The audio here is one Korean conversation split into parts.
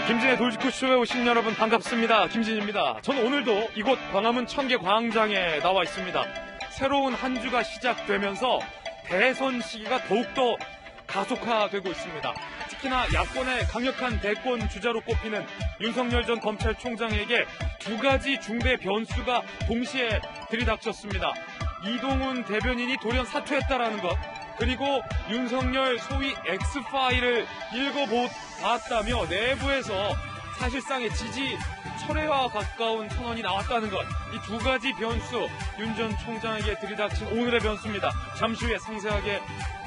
김진의 돌직구쇼에 오신 여러분 반갑습니다. 김진입니다. 저는 오늘도 이곳 광화문 청계광장에 나와 있습니다. 새로운 한 주가 시작되면서 대선 시기가 더욱더 가속화되고 있습니다. 특히나 야권의 강력한 대권 주자로 꼽히는 윤석열 전 검찰총장에게 두 가지 중대 변수가 동시에 들이닥쳤습니다. 이동훈 대변인이 돌연 사퇴했다라는 것, 그리고 윤석열 소위 X파일을 읽어봤다며 내부에서 사실상의 지지 철회와 가까운 선언이 나왔다는 것, 이 두 가지 변수, 윤 전 총장에게 들이닥친 오늘의 변수입니다. 잠시 후에 상세하게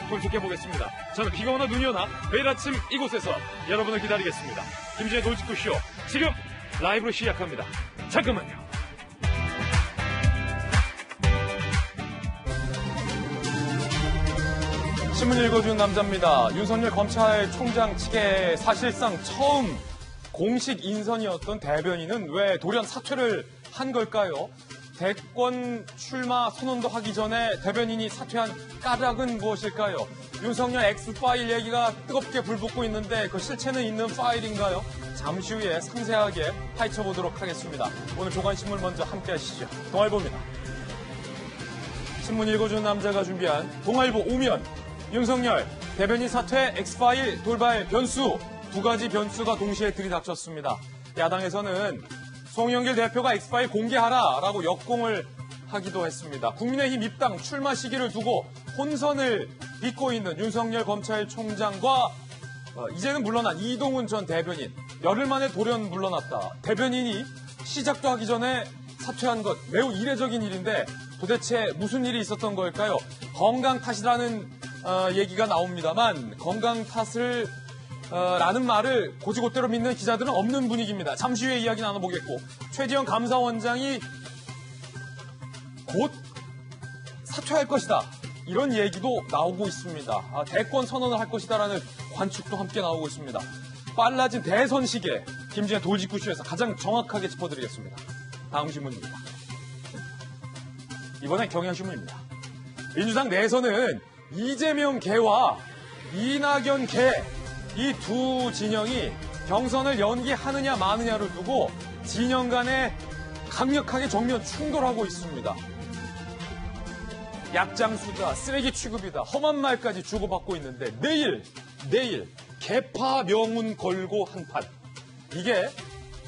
분석해보겠습니다. 저는 비가 오나 눈이 오나 매일 아침 이곳에서 여러분을 기다리겠습니다. 김진의 돌직구쇼 지금 라이브로 시작합니다. 잠깐만요. 신문 읽어주는 남자입니다. 윤석열 검찰총장 측의 사실상 처음 공식 인선이었던 대변인은 왜 돌연 사퇴를 한 걸까요? 대권 출마 선언도 하기 전에 대변인이 사퇴한 까닭은 무엇일까요? 윤석열 X파일 얘기가 뜨겁게 불붙고 있는데 그 실체는 있는 파일인가요? 잠시 후에 상세하게 파헤쳐보도록 하겠습니다. 오늘 조간신문 먼저 함께 하시죠. 동아일보입니다. 신문 읽어주는 남자가 준비한 동아일보 오면 윤석열 대변인 사퇴 X파일 돌발 변수, 두 가지 변수가 동시에 들이닥쳤습니다. 야당에서는 송영길 대표가 X파일 공개하라라고 역공을 하기도 했습니다. 국민의힘 입당 출마 시기를 두고 혼선을 빚고 있는 윤석열 검찰총장과 이제는 물러난 이동훈 전 대변인, 열흘 만에 돌연 물러났다. 대변인이 시작도 하기 전에 사퇴한 것 매우 이례적인 일인데 도대체 무슨 일이 있었던 걸까요? 건강 탓이라는 얘기가 나옵니다만 건강 탓을 라는 말을 곧이곧대로 믿는 기자들은 없는 분위기입니다. 잠시 후에 이야기 나눠보겠고, 최지영 감사원장이 곧 사퇴할 것이다, 이런 얘기도 나오고 있습니다. 대권 선언을 할 것이다라는 관측도 함께 나오고 있습니다. 빨라진 대선 시기에 김진의 돌직구쇼에서 가장 정확하게 짚어드리겠습니다. 다음 신문입니다. 이번엔 경향신문입니다. 민주당 내에서는 이재명 개와 이낙연 개, 이 두 진영이 경선을 연기하느냐 마느냐를 두고 진영 간에 강력하게 정면 충돌하고 있습니다. 약장수다, 쓰레기 취급이다, 험한 말까지 주고받고 있는데 내일 개파 명운 걸고 한판. 이게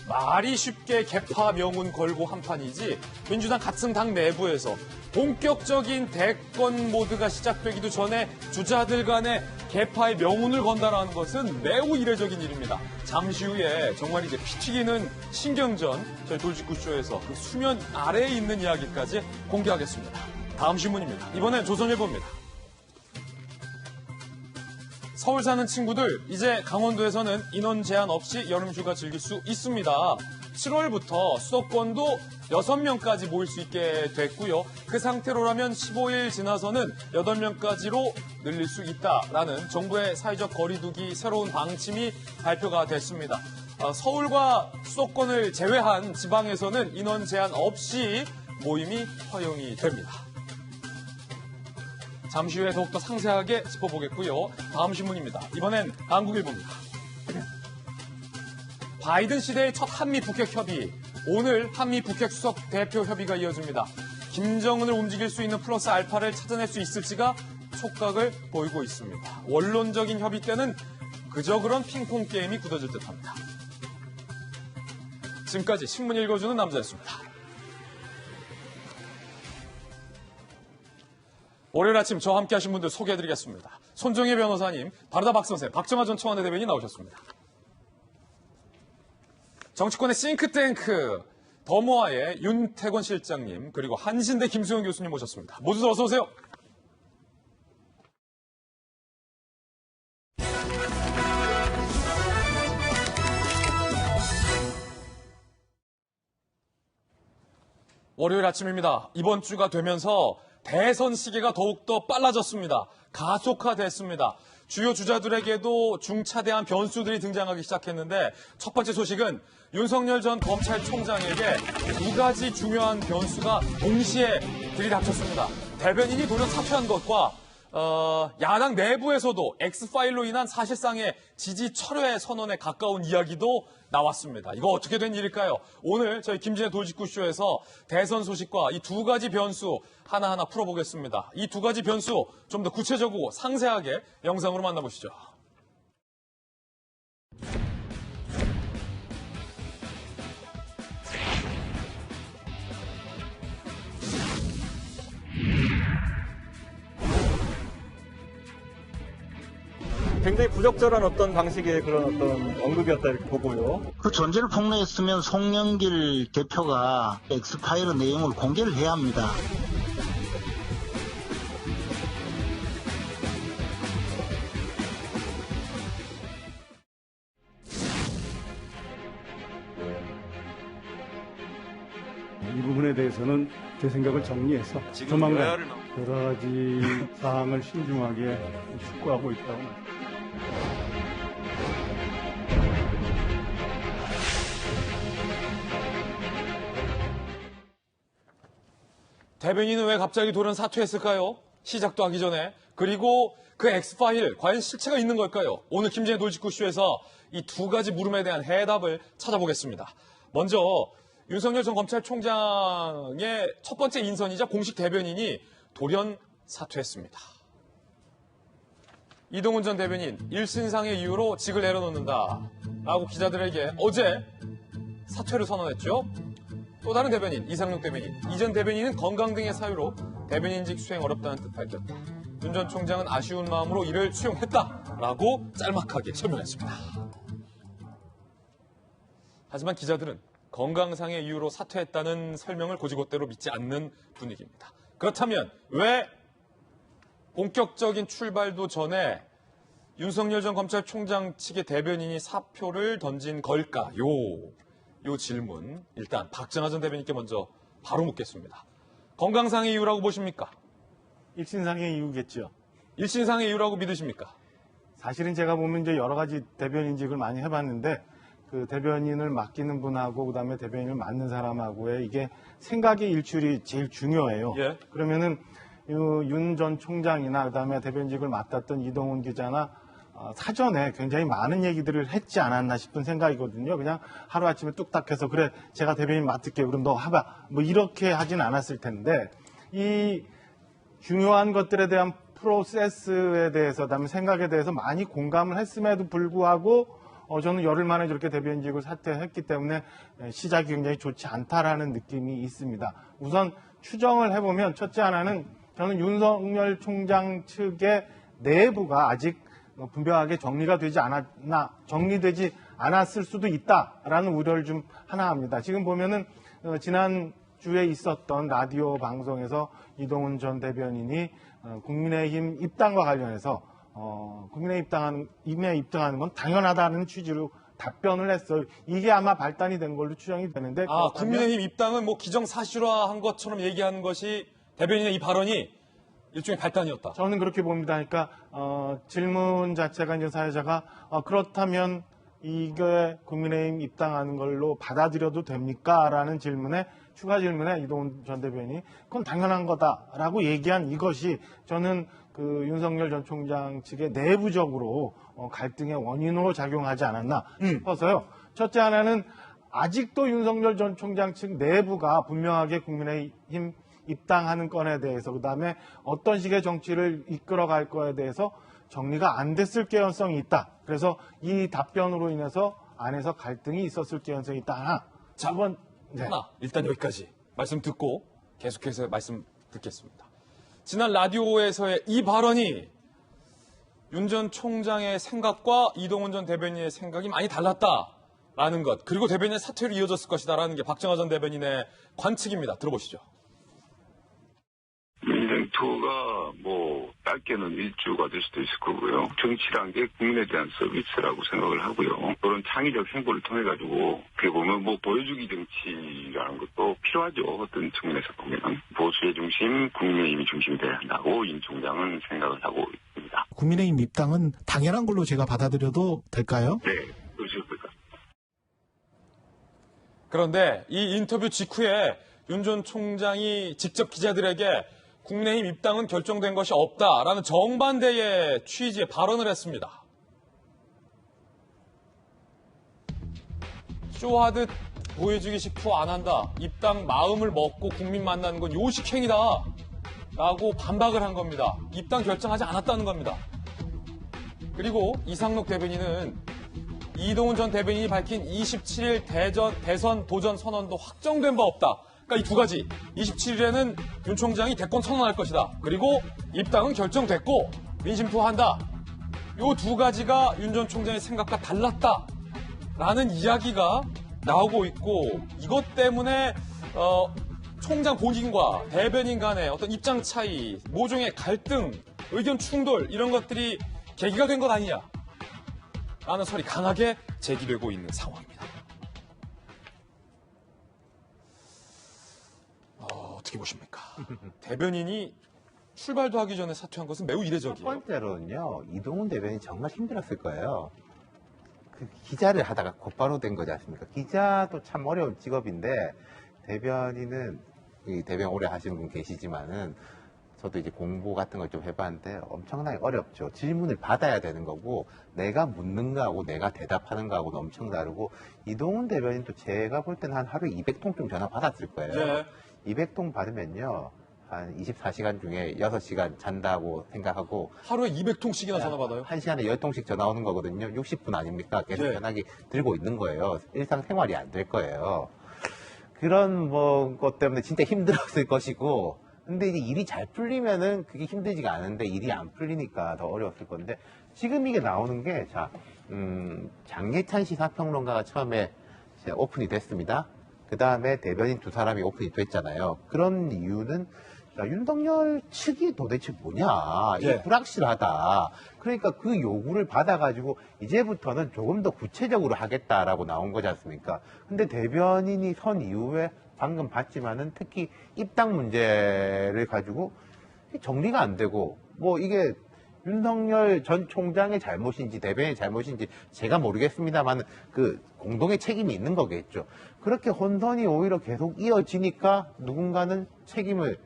말이 쉽게 개파 명운 걸고 한판이지 민주당 같은 당 내부에서 본격적인 대권 모드가 시작되기도 전에 주자들 간에 개파의 명운을 건다라는 것은 매우 이례적인 일입니다. 잠시 후에 정말 이제 피 튀기는 신경전, 저희 돌직구쇼에서 그 수면 아래에 있는 이야기까지 공개하겠습니다. 다음 신문입니다. 이번엔 조선일보입니다. 서울 사는 친구들, 이제 강원도에서는 인원 제한 없이 여름휴가 즐길 수 있습니다. 7월부터 수도권도 6명까지 모일 수 있게 됐고요. 그 상태로라면 15일 지나서는 8명까지로 늘릴 수 있다라는 정부의 사회적 거리두기 새로운 방침이 발표가 됐습니다. 서울과 수도권을 제외한 지방에서는 인원 제한 없이 모임이 허용이 됩니다. 잠시 후에 더욱더 상세하게 짚어보겠고요. 다음 신문입니다. 이번엔 한국일보입니다. 바이든 시대의 첫 한미 북핵 협의, 오늘 한미 북핵 수석 대표 협의가 이어집니다. 김정은을 움직일 수 있는 플러스 알파를 찾아낼 수 있을지가 촉각을 보이고 있습니다. 원론적인 협의 때는 그저 그런 핑퐁 게임이 굳어질 듯합니다. 지금까지 신문 읽어주는 남자였습니다. 월요일 아침 저와 함께 하신 분들 소개해드리겠습니다. 손정혜 변호사님, 바르다 박선생, 박정하 전 청와대 대변인 나오셨습니다. 정치권의 싱크탱크 더모아의 윤태권 실장님, 그리고 한신대 김수영 교수님 모셨습니다. 모두 어서 오세요. 월요일 아침입니다. 이번 주가 되면서 대선 시기가 더욱더 빨라졌습니다. 가속화됐습니다. 주요 주자들에게도 중차대한 변수들이 등장하기 시작했는데 첫 번째 소식은 윤석열 전 검찰총장에게 두 가지 중요한 변수가 동시에 들이닥쳤습니다. 대변인이 돌연 사퇴한 것과 야당 내부에서도 X파일로 인한 사실상의 지지 철회 선언에 가까운 이야기도 나왔습니다. 이거 어떻게 된 일일까요? 오늘 저희 김진의 돌직구쇼에서 대선 소식과 이 두 가지 변수 하나하나 풀어보겠습니다. 이 두 가지 변수 좀 더 구체적이고 상세하게 영상으로 만나보시죠. 굉장히 부적절한 어떤 방식의 그런 어떤 언급이었다 이렇게 보고요. 그 존재를 폭로했으면 송영길 대표가 엑스파일의 내용을 공개를 해야 합니다. 이 부분에 대해서는 제 생각을 정리해서 조만간 여러 가지 사항을 신중하게 숙고하고 있다고 말씀드립니다. 대변인은 왜 갑자기 돌연 사퇴했을까요? 시작도 하기 전에. 그리고 그 X파일 과연 실체가 있는 걸까요? 오늘 김진의 돌직구쇼에서 이 두 가지 물음에 대한 해답을 찾아보겠습니다. 먼저 윤석열 전 검찰총장의 첫 번째 인선이자 공식 대변인이 돌연 사퇴했습니다. 이동훈 전 대변인 일신상의 이유로 직을 내려놓는다라고 기자들에게 어제 사퇴를 선언했죠. 또 다른 대변인 이상용 대변인, 이 전 대변인은 건강 등의 사유로 대변인직 수행 어렵다는 뜻 밝혔다. 윤 전 총장은 아쉬운 마음으로 이를 수용했다라고 짤막하게 설명했습니다. 하지만 기자들은 건강상의 이유로 사퇴했다는 설명을 곧이곧대로 믿지 않는 분위기입니다. 그렇다면 왜 본격적인 출발도 전에 윤석열 전 검찰총장 측의 대변인이 사표를 던진 걸까요? 요 질문 일단 박정하 전 대변인께 먼저 바로 묻겠습니다. 건강상의 이유라고 보십니까? 일신상의 이유겠죠. 일신상의 이유라고 믿으십니까? 사실은 제가 보면 이제 여러 가지 대변인직을 많이 해봤는데 그 대변인을 맡기는 분하고 그다음에 대변인을 맡는 사람하고의 이게 생각의 일출이 제일 중요해요. 예. 그러면은 윤 전 총장이나 그다음에 대변인직을 맡았던 이동훈 기자나 사전에 굉장히 많은 얘기들을 했지 않았나 싶은 생각이거든요. 그냥 하루아침에 뚝딱해서 그래 제가 대변인 맡을게 그럼 너 해봐 뭐 이렇게 하진 않았을 텐데 이 중요한 것들에 대한 프로세스에 대해서 그다음에 생각에 대해서 많이 공감을 했음에도 불구하고 저는 열흘 만에 저렇게 대변인직을 사퇴했기 때문에 시작이 굉장히 좋지 않다라는 느낌이 있습니다. 우선 추정을 해보면 첫째 하나는 저는 윤석열 총장 측의 내부가 아직 분명하게 정리되지 않았을 수도 있다라는 우려를 좀 하나 합니다. 지금 보면은 지난 주에 있었던 라디오 방송에서 이동훈 전 대변인이 국민의힘 입당과 관련해서 국민의힘에 입당하는 건 당연하다는 취지로 답변을 했어요. 이게 아마 발단이 된 걸로 추정이 되는데. 국민의힘 입당은 뭐 기정사실화한 것처럼 얘기하는 것이 대변인의 이 발언이 일종의 발단이었다. 저는 그렇게 봅니다. 그러니까 질문 자체가 이제 사회자가 그렇다면 이게 국민의힘 입당하는 걸로 받아들여도 됩니까? 라는 추가 질문에 이동훈 전 대변인이 그건 당연한 거다라고 얘기한 이것이 저는 그 윤석열 전 총장 측의 내부적으로 갈등의 원인으로 작용하지 않았나 싶어서요. 첫째 하나는 아직도 윤석열 전 총장 측 내부가 분명하게 국민의힘 입당하는 건에 대해서 그다음에 어떤 식의 정치를 이끌어갈 거에 대해서 정리가 안 됐을 개연성이 있다. 그래서 이 답변으로 인해서 안에서 갈등이 있었을 개연성이 있다. 하나. 자, 하나. 일단 여기까지 말씀 듣고 계속해서 말씀 듣겠습니다. 지난 라디오에서의 이 발언이 윤 전 총장의 생각과 이동훈 전 대변인의 생각이 많이 달랐다라는 것, 그리고 대변인의 사퇴로 이어졌을 것이다라는 게 박정하 전 대변인의 관측입니다. 들어보시죠. 민생 투어가 뭐 짧게는 일주가 될 수도 있을 거고요. 정치란 게 국민에 대한 서비스라고 생각을 하고요. 그런 창의적 행보를 통해 가지고 어떻게 보면 뭐 보여주기 정치라는 것도 필요하죠. 어떤 측면에서 보면 보수의 중심, 국민의힘이 중심이 돼야 한다고 윤 총장은 생각을 하고 있습니다. 국민의힘 입당은 당연한 걸로 제가 받아들여도 될까요? 네, 그러실 것 같습니다. 그런데 이 인터뷰 직후에 윤 전 총장이 직접 기자들에게 국민의힘 입당은 결정된 것이 없다라는 정반대의 취지의 발언을 했습니다. 쇼하듯 보여주기식 투어 안 한다. 입당 마음을 먹고 국민 만나는 건 요식행위다. 라고 반박을 한 겁니다. 입당 결정하지 않았다는 겁니다. 그리고 이상록 대변인은 이동훈 전 대변인이 밝힌 27일 대선 도전 선언도 확정된 바 없다. 그러니까 이 두 가지. 27일에는 윤 총장이 대권 선언할 것이다. 그리고 입당은 결정됐고 민심 투어한다. 이 두 가지가 윤 전 총장의 생각과 달랐다라는 이야기가 나오고 있고 이것 때문에 총장 본인과 대변인 간의 어떤 입장 차이, 모종의 갈등, 의견 충돌 이런 것들이 계기가 된 것 아니냐 라는 설이 강하게 제기되고 있는 상황입니다. 어떻게 보십니까? 대변인이 출발도 하기 전에 사퇴한 것은 매우 첫 이례적이에요. 번째로는요, 이동훈 대변인이 정말 힘들었을 거예요. 그 기자를 하다가 곧바로 된 거지 않습니까? 기자도 참 어려운 직업인데, 대변인은, 이 대변 오래 하시는 분 계시지만은, 저도 이제 공부 같은 걸 좀 해봤는데 엄청나게 어렵죠. 질문을 받아야 되는 거고, 내가 묻는 거하고 내가 대답하는 거하고는 엄청 다르고, 이동훈 대변인도 제가 볼 때는 한 하루에 200통 좀 전화 받았을 거예요. 네. 200통 받으면요, 한 24시간 중에 6시간 잔다고 생각하고, 하루에 200통씩이나 전화 받아요? 1시간에 10통씩 전화 오는 거거든요. 60분 아닙니까? 계속 네. 전화기 들고 있는 거예요. 일상생활이 안 될 거예요. 그런 것 때문에 진짜 힘들었을 것이고, 근데 이제 일이 잘 풀리면은 그게 힘들지가 않은데 일이 안 풀리니까 더 어려웠을 건데, 지금 이게 나오는 게, 장예찬 시사평론가가 처음에 이제 오픈이 됐습니다. 그 다음에 대변인 두 사람이 오픈이 됐잖아요. 그런 이유는, 윤석열 측이 도대체 뭐냐. 이게 예. 불확실하다. 그러니까 그 요구를 받아가지고 이제부터는 조금 더 구체적으로 하겠다라고 나온 거지 않습니까? 근데 대변인이 선 이후에 방금 봤지만은 특히 입당 문제를 가지고 정리가 안 되고 뭐 이게 윤석열 전 총장의 잘못인지 대변인의 잘못인지 제가 모르겠습니다만 그 공동의 책임이 있는 거겠죠. 그렇게 혼선이 오히려 계속 이어지니까 누군가는 책임을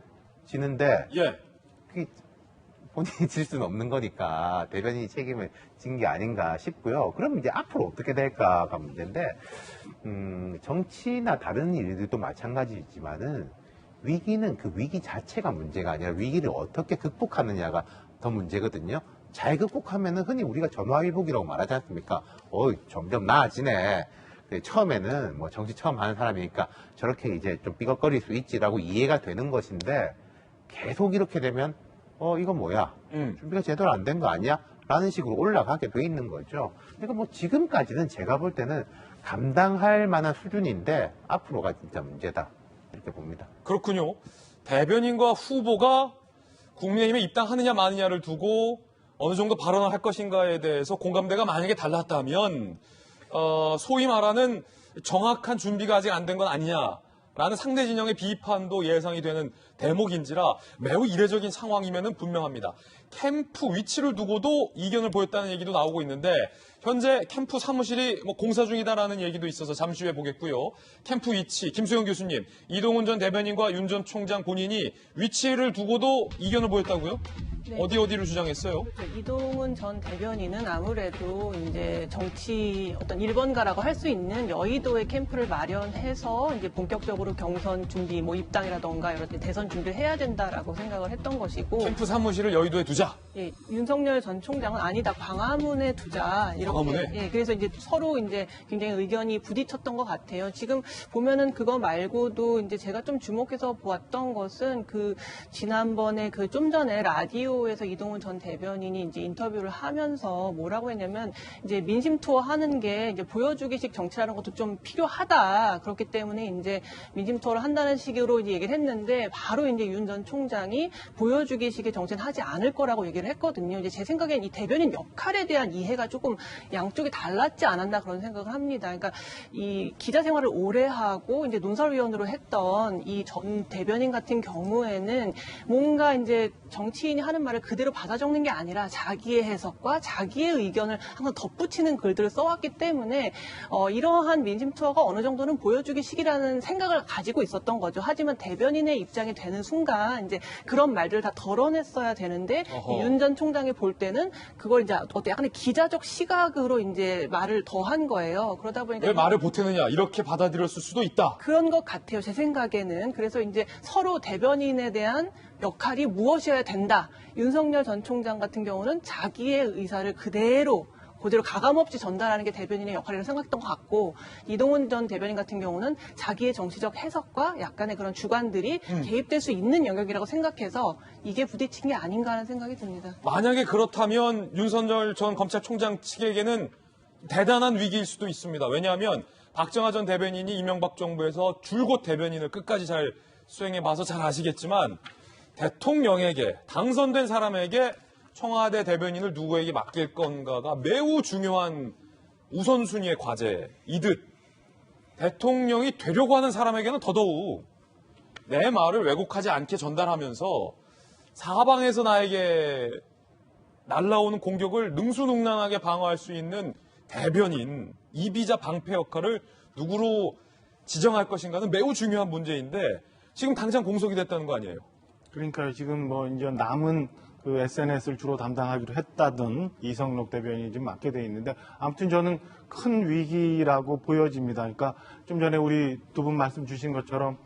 지는데 예. 그게 본인이 질 수는 없는 거니까 대변인이 책임을 진 게 아닌가 싶고요. 그럼 이제 앞으로 어떻게 될까가 문제인데 정치나 다른 일들도 마찬가지지만은 위기는 그 위기 자체가 문제가 아니라 위기를 어떻게 극복하느냐가 더 문제거든요. 잘 극복하면은 흔히 우리가 전화위복이라고 말하지 않습니까? 점점 나아지네. 처음에는 뭐 정치 처음 하는 사람이니까 저렇게 이제 좀 삐걱거릴 수 있지라고 이해가 되는 것인데 계속 이렇게 되면 이건 뭐야? 준비가 제대로 안 된 거 아니야? 라는 식으로 올라가게 돼 있는 거죠. 그러니까 뭐 지금까지는 제가 볼 때는 감당할 만한 수준인데 앞으로가 진짜 문제다. 이렇게 봅니다. 그렇군요. 대변인과 후보가 국민의힘에 입당하느냐 마느냐를 두고 어느 정도 발언을 할 것인가에 대해서 공감대가 만약에 달랐다면 소위 말하는 정확한 준비가 아직 안 된 건 아니냐라는 상대 진영의 비판도 예상이 되는 대목인지라 매우 이례적인 상황이면은 분명합니다. 캠프 위치를 두고도 이견을 보였다는 얘기도 나오고 있는데 현재 캠프 사무실이 공사 중이다라는 얘기도 있어서 잠시 후에 보겠고요. 캠프 위치, 김수영 교수님, 이동훈 전 대변인과 윤 전 총장 본인이 위치를 두고도 이견을 보였다고요? 네. 어디를 주장했어요? 그렇죠. 이동훈 전 대변인은 아무래도 이제 정치 어떤 1번가라고 할 수 있는 여의도에 캠프를 마련해서 이제 본격적으로 경선 준비, 뭐 입당이라던가 이런 대선 준비를 해야 된다라고 생각을 했던 것이고. 캠프 사무실을 여의도에 두자. 예, 윤석열 전 총장은 아니다, 광화문에 두자. 이렇게. 광화문에? 예, 그래서 이제 서로 이제 굉장히 의견이 부딪혔던 것 같아요. 지금 보면은 그거 말고도 이제 제가 좀 주목해서 보았던 것은 그 지난번에 그 좀 전에 라디오에서 이동훈 전 대변인이 이제 인터뷰를 하면서 뭐라고 했냐면 이제 민심 투어 하는 게 이제 보여주기식 정치라는 것도 좀 필요하다. 그렇기 때문에 이제 민심 투어를 한다는 식으로 이제 얘기를 했는데 바로 이제 윤 전 총장이 보여주기식의 정치는 하지 않을 거라고 얘기를 했거든요. 이제 제 생각엔 이 대변인 역할에 대한 이해가 조금 양쪽이 달랐지 않았나 그런 생각을 합니다. 그러니까 이 기자 생활을 오래 하고 이제 논설위원으로 했던 이 전 대변인 같은 경우에는 뭔가 이제 정치인이 하는 말을 그대로 받아 적는 게 아니라 자기의 해석과 자기의 의견을 항상 덧붙이는 글들을 써왔기 때문에 이러한 민심 투어가 어느 정도는 보여주기식이라는 생각을 가지고 있었던 거죠. 하지만 대변인의 입장이 되는 순간 이제 그런 말들을 다 덜어냈어야 되는데 윤 전 총장이 볼 때는 그걸 이제 어떤 약간의 기자적 시각으로 이제 말을 더한 거예요. 그러다 보니까 왜 말을 보태느냐 이렇게 받아들였을 수도 있다. 그런 것 같아요. 제 생각에는. 그래서 이제 서로 대변인에 대한 역할이 무엇이어야 된다. 윤석열 전 총장 같은 경우는 자기의 의사를 그대로 가감없이 전달하는 게 대변인의 역할이라고 생각했던 것 같고, 이동훈 전 대변인 같은 경우는 자기의 정치적 해석과 약간의 그런 주관들이 개입될 수 있는 영역이라고 생각해서 이게 부딪힌 게 아닌가 하는 생각이 듭니다. 만약에 그렇다면 윤석열 전 검찰총장 측에게는 대단한 위기일 수도 있습니다. 왜냐하면 박정하 전 대변인이 이명박 정부에서 줄곧 대변인을 끝까지 잘 수행해봐서 잘 아시겠지만 대통령에게, 당선된 사람에게 청와대 대변인을 누구에게 맡길 건가가 매우 중요한 우선순위의 과제이듯 대통령이 되려고 하는 사람에게는 더더욱 내 말을 왜곡하지 않게 전달하면서 사방에서 나에게 날라오는 공격을 능수능란하게 방어할 수 있는 대변인, 이비자 방패 역할을 누구로 지정할 것인가는 매우 중요한 문제인데 지금 당장 공석이 됐다는 거 아니에요? 그러니까요. 지금 뭐 이제 남은 그 SNS를 주로 담당하기로 했다던 이성록 대변인이 지금 맡게 돼 있는데 아무튼 저는 큰 위기라고 보여집니다. 그러니까 좀 전에 우리 두 분 말씀 주신 것처럼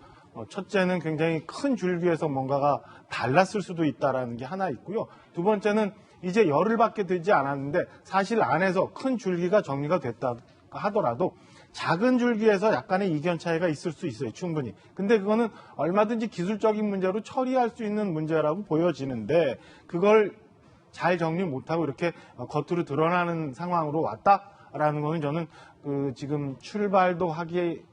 첫째는 굉장히 큰 줄기에서 뭔가가 달랐을 수도 있다라는 게 하나 있고요. 두 번째는 이제 열흘밖에 되지 않았는데 사실 안에서 큰 줄기가 정리가 됐다 하더라도 작은 줄기에서 약간의 이견 차이가 있을 수 있어요. 충분히. 근데 그거는 얼마든지 기술적인 문제로 처리할 수 있는 문제라고 보여지는데 그걸 잘 정리 못하고 이렇게 겉으로 드러나는 상황으로 왔다라는 거는 저는 지금 출발도 하기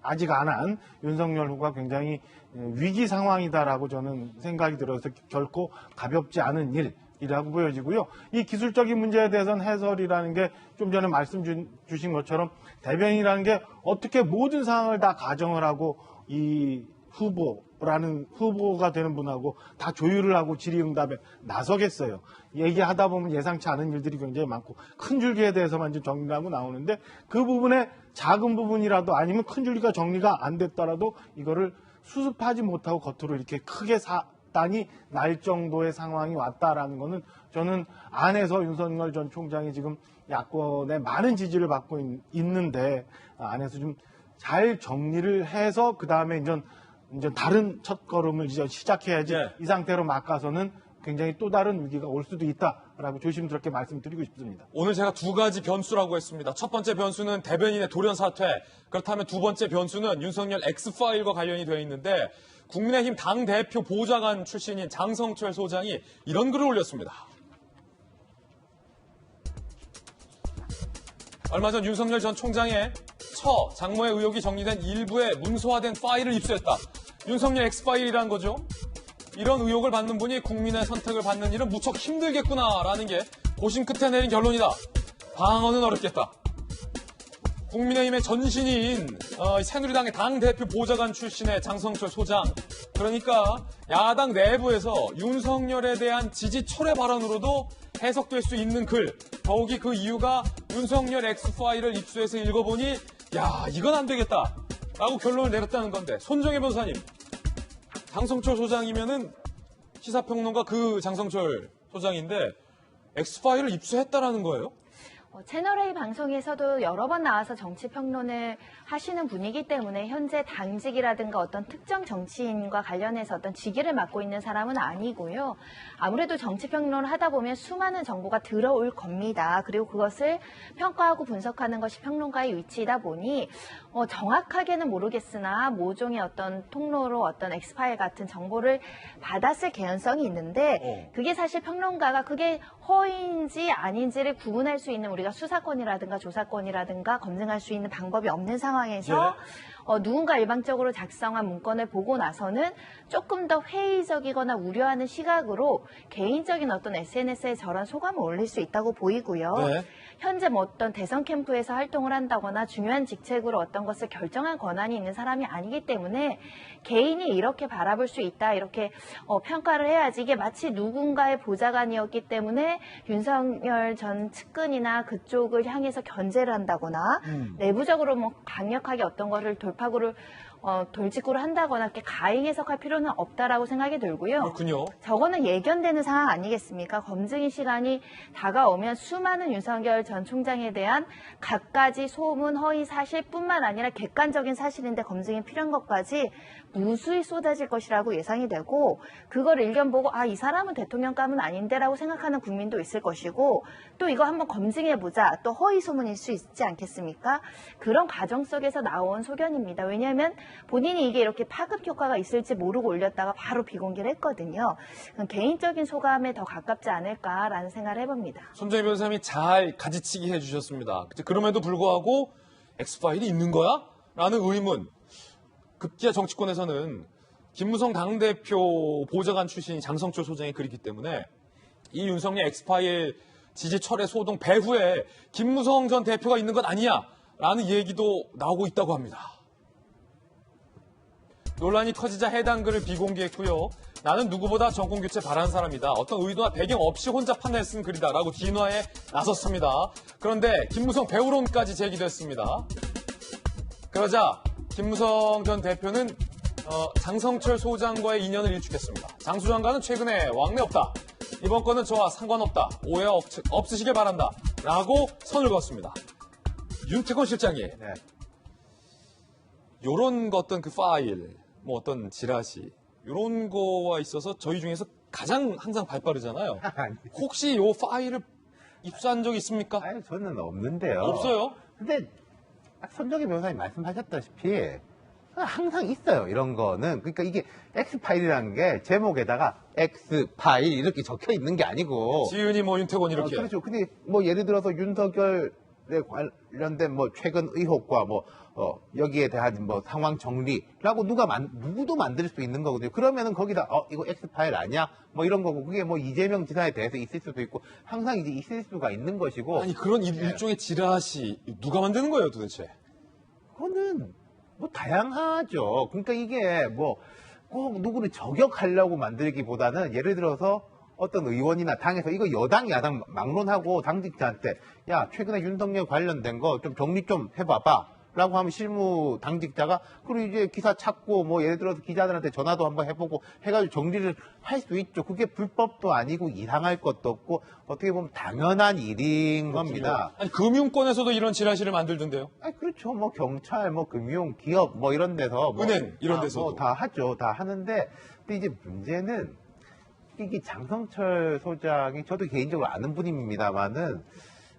아직 안 한 윤석열 후보가 굉장히 위기 상황이다라고 저는 생각이 들어서 결코 가볍지 않은 일이라고 보여지고요. 이 기술적인 문제에 대해서는 해설이라는 게 좀 전에 말씀 주신 것처럼 대변인이라는 게 어떻게 모든 상황을 다 가정을 하고 이 후보가 되는 분하고 다 조율을 하고 질의응답에 나서겠어요. 얘기하다 보면 예상치 않은 일들이 굉장히 많고 큰 줄기에 대해서만 좀 정리하고 나오는데 그 부분에 작은 부분이라도 아니면 큰 줄기가 정리가 안 됐더라도 이거를 수습하지 못하고 겉으로 이렇게 크게 사단이 날 정도의 상황이 왔다라는 거는 저는 안에서 윤석열 전 총장이 지금 야권의 많은 지지를 받고 있는데 안에서 좀 잘 정리를 해서 그 다음에 이제 다른 첫걸음을 이제 시작해야지 이 상태로 막 가서는 굉장히 또 다른 위기가 올 수도 있다라고 조심스럽게 말씀드리고 싶습니다. 오늘 제가 두 가지 변수라고 했습니다. 첫 번째 변수는 대변인의 돌연 사퇴. 그렇다면 두 번째 변수는 윤석열 X파일과 관련이 되어 있는데 국민의힘 당대표 보좌관 출신인 장성철 소장이 이런 글을 올렸습니다. 얼마 전 윤석열 전 총장의 장모의 의혹이 정리된 일부의 문서화된 파일을 입수했다. 윤석열 X파일이라는 거죠. 이런 의혹을 받는 분이 국민의 선택을 받는 일은 무척 힘들겠구나라는 게 고심 끝에 내린 결론이다. 방어는 어렵겠다. 국민의힘의 전신인 새누리당의 당대표 보좌관 출신의 장성철 소장. 그러니까 야당 내부에서 윤석열에 대한 지지 철회 발언으로도 해석될 수 있는 글. 더욱이 그 이유가 윤석열 X파일을 입수해서 읽어보니 야 이건 안 되겠다 라고 결론을 내렸다는 건데 손정혜 변호사님 장성철 소장이면은 시사평론가 그 장성철 소장인데 X파일을 입수했다라는 거예요? 채널A 방송에서도 여러 번 나와서 정치평론을 하시는 분이기 때문에 현재 당직이라든가 어떤 특정 정치인과 관련해서 어떤 직위를 맡고 있는 사람은 아니고요. 아무래도 정치평론을 하다 보면 수많은 정보가 들어올 겁니다. 그리고 그것을 평가하고 분석하는 것이 평론가의 위치이다 보니 정확하게는 모르겠으나 모종의 어떤 통로로 어떤 X파일 같은 정보를 받았을 개연성이 있는데 그게 사실 평론가가 그게 허위인지 아닌지를 구분할 수 있는 우리가 수사권이라든가 조사권이라든가 검증할 수 있는 방법이 없는 상황에서 누군가 일방적으로 작성한 문건을 보고 나서는 조금 더 회의적이거나 우려하는 시각으로 개인적인 어떤 SNS에 저런 소감을 올릴 수 있다고 보이고요. 네. 현재 뭐 어떤 대선 캠프에서 활동을 한다거나 중요한 직책으로 어떤 것을 결정할 권한이 있는 사람이 아니기 때문에 개인이 이렇게 바라볼 수 있다 이렇게 평가를 해야지 이게 마치 누군가의 보좌관이었기 때문에 윤석열 전 측근이나 그쪽을 향해서 견제를 한다거나 내부적으로 뭐 강력하게 어떤 거를 돌파구를 돌직구를 한다거나 이렇게 가행 해석할 필요는 없다라고 생각이 들고요. 그렇군요. 저거는 예견되는 상황 아니겠습니까? 검증의 시간이 다가오면 수많은 윤석열 전 총장에 대한 갖가지 소문, 허위 사실뿐만 아니라 객관적인 사실인데 검증이 필요한 것까지 무수히 쏟아질 것이라고 예상이 되고, 그걸 일견 보고 이 사람은 대통령감은 아닌데라고 생각하는 국민도 있을 것이고, 또 이거 한번 검증해보자, 또 허위 소문일 수 있지 않겠습니까? 그런 과정 속에서 나온 소견입니다. 왜냐하면 본인이 이게 이렇게 파급 효과가 있을지 모르고 올렸다가 바로 비공개를 했거든요. 개인적인 소감에 더 가깝지 않을까라는 생각을 해봅니다. 손정희 변호사님이 잘 가지치기 해주셨습니다. 그럼에도 불구하고 엑스파일이 있는 거야? 라는 의문. 급기야 정치권에서는 김무성 당대표 보좌관 출신이 장성철 소장이 그리기 때문에 이 윤석열 엑스파일 지지 철회 소동 배후에 김무성 전 대표가 있는 것 아니냐? 라는 얘기도 나오고 있다고 합니다. 논란이 터지자 해당 글을 비공개했고요. 나는 누구보다 정권교체 바라는 사람이다. 어떤 의도나 배경 없이 혼자 판단해 쓴 글이다. 라고 진화에 나섰습니다. 그런데 김무성 배우론까지 제기됐습니다. 그러자 김무성 전 대표는 장성철 소장과의 인연을 일축했습니다. 장 소장과는 최근에 왕래 없다. 이번 건은 저와 상관없다. 오해 없으시길 바란다. 라고 선을 그었습니다. 윤태권 실장이 요런 어떤 그 파일, 뭐 어떤 지라시, 요런 거와 있어서 저희 중에서 가장 항상 발 빠르잖아요. 혹시 요 파일을 입수한 적이 있습니까? 아니, 저는 없는데요. 없어요? 근데 손정희 변호사님 말씀하셨다시피 항상 있어요. 이런 거는. 그러니까 이게 X파일이라는 게 제목에다가 X파일 이렇게 적혀 있는 게 아니고. 지은이 뭐 윤태권 이렇게. 그렇죠. 근데 뭐 예를 들어서 윤석열에 관련된 뭐 최근 의혹과 뭐 여기에 대한 뭐 상황 정리라고 누구도 만들 수 있는 거거든요. 그러면은 거기다 이거 X파일 아니야? 뭐 이런 거고, 그게 뭐 이재명 지사에 대해서 있을 수도 있고 항상 이제 있을 수가 있는 것이고. 아니 그런 일종의 지라시 누가 만드는 거예요 도대체? 그거는 뭐 다양하죠. 그러니까 이게 뭐 꼭 누구를 저격하려고 만들기보다는 예를 들어서 어떤 의원이나 당에서 이거 여당 야당 막론하고 당직자한테 야 최근에 윤석열 관련된 거 좀 정리 좀 해봐봐 라고 하면 실무 당직자가 그리고 이제 기사 찾고 뭐 예를 들어서 기자들한테 전화도 한번 해보고 해가지고 정리를 할 수 있죠. 그게 불법도 아니고 이상할 것도 없고 어떻게 보면 당연한 일인 겁니다. 아니 금융권에서도 이런 지라시를 만들던데요? 아니 그렇죠. 뭐 경찰, 뭐 금융, 기업 뭐 이런 데서 뭐 은행 이런 데서도 뭐 다 하죠. 다 하는데 근데 이제 문제는 이게 장성철 소장이 저도 개인적으로 아는 분입니다만은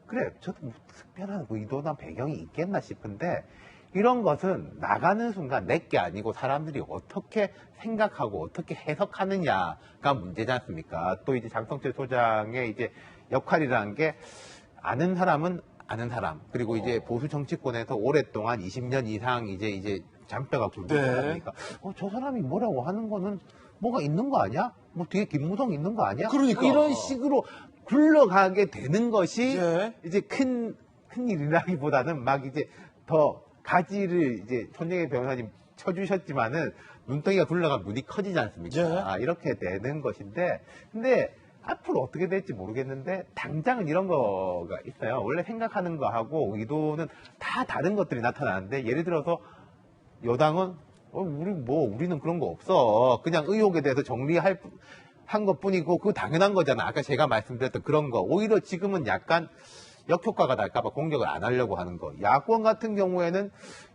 그래 저도 뭐 특별한 의도나 배경이 있겠나 싶은데 이런 것은 나가는 순간 내게 아니고 사람들이 어떻게 생각하고 어떻게 해석하느냐가 문제지 않습니까? 또 이제 장성철 소장의 이제 역할이라는 게 아는 사람은 아는 사람 그리고 이제 보수 정치권에서 오랫동안 20년 이상 이제 장뼈가 굵은 사람이니까 저 사람이 뭐라고 하는 거는 뭐가 있는 거 아니야? 뭐 뒤에 김무성 있는 거 아니야? 그러니까 이런 식으로 굴러가게 되는 것이 예. 이제 큰 일이라기보다는 막 이제 더 가지를 이제 손정희 변호사님 쳐주셨지만은 눈덩이가 굴러가면 눈이 커지지 않습니까? 이렇게 되는 것인데 근데 앞으로 어떻게 될지 모르겠는데 당장은 이런 거가 있어요. 원래 생각하는 거하고 의도는 다 다른 것들이 나타나는데 예를 들어서 여당은 우리는 그런 거 없어. 그냥 의혹에 대해서 한 것뿐이고 그거 당연한 거잖아. 아까 제가 말씀드렸던 그런 거. 오히려 지금은 약간 역효과가 날까봐 공격을 안 하려고 하는 거. 야권 같은 경우에는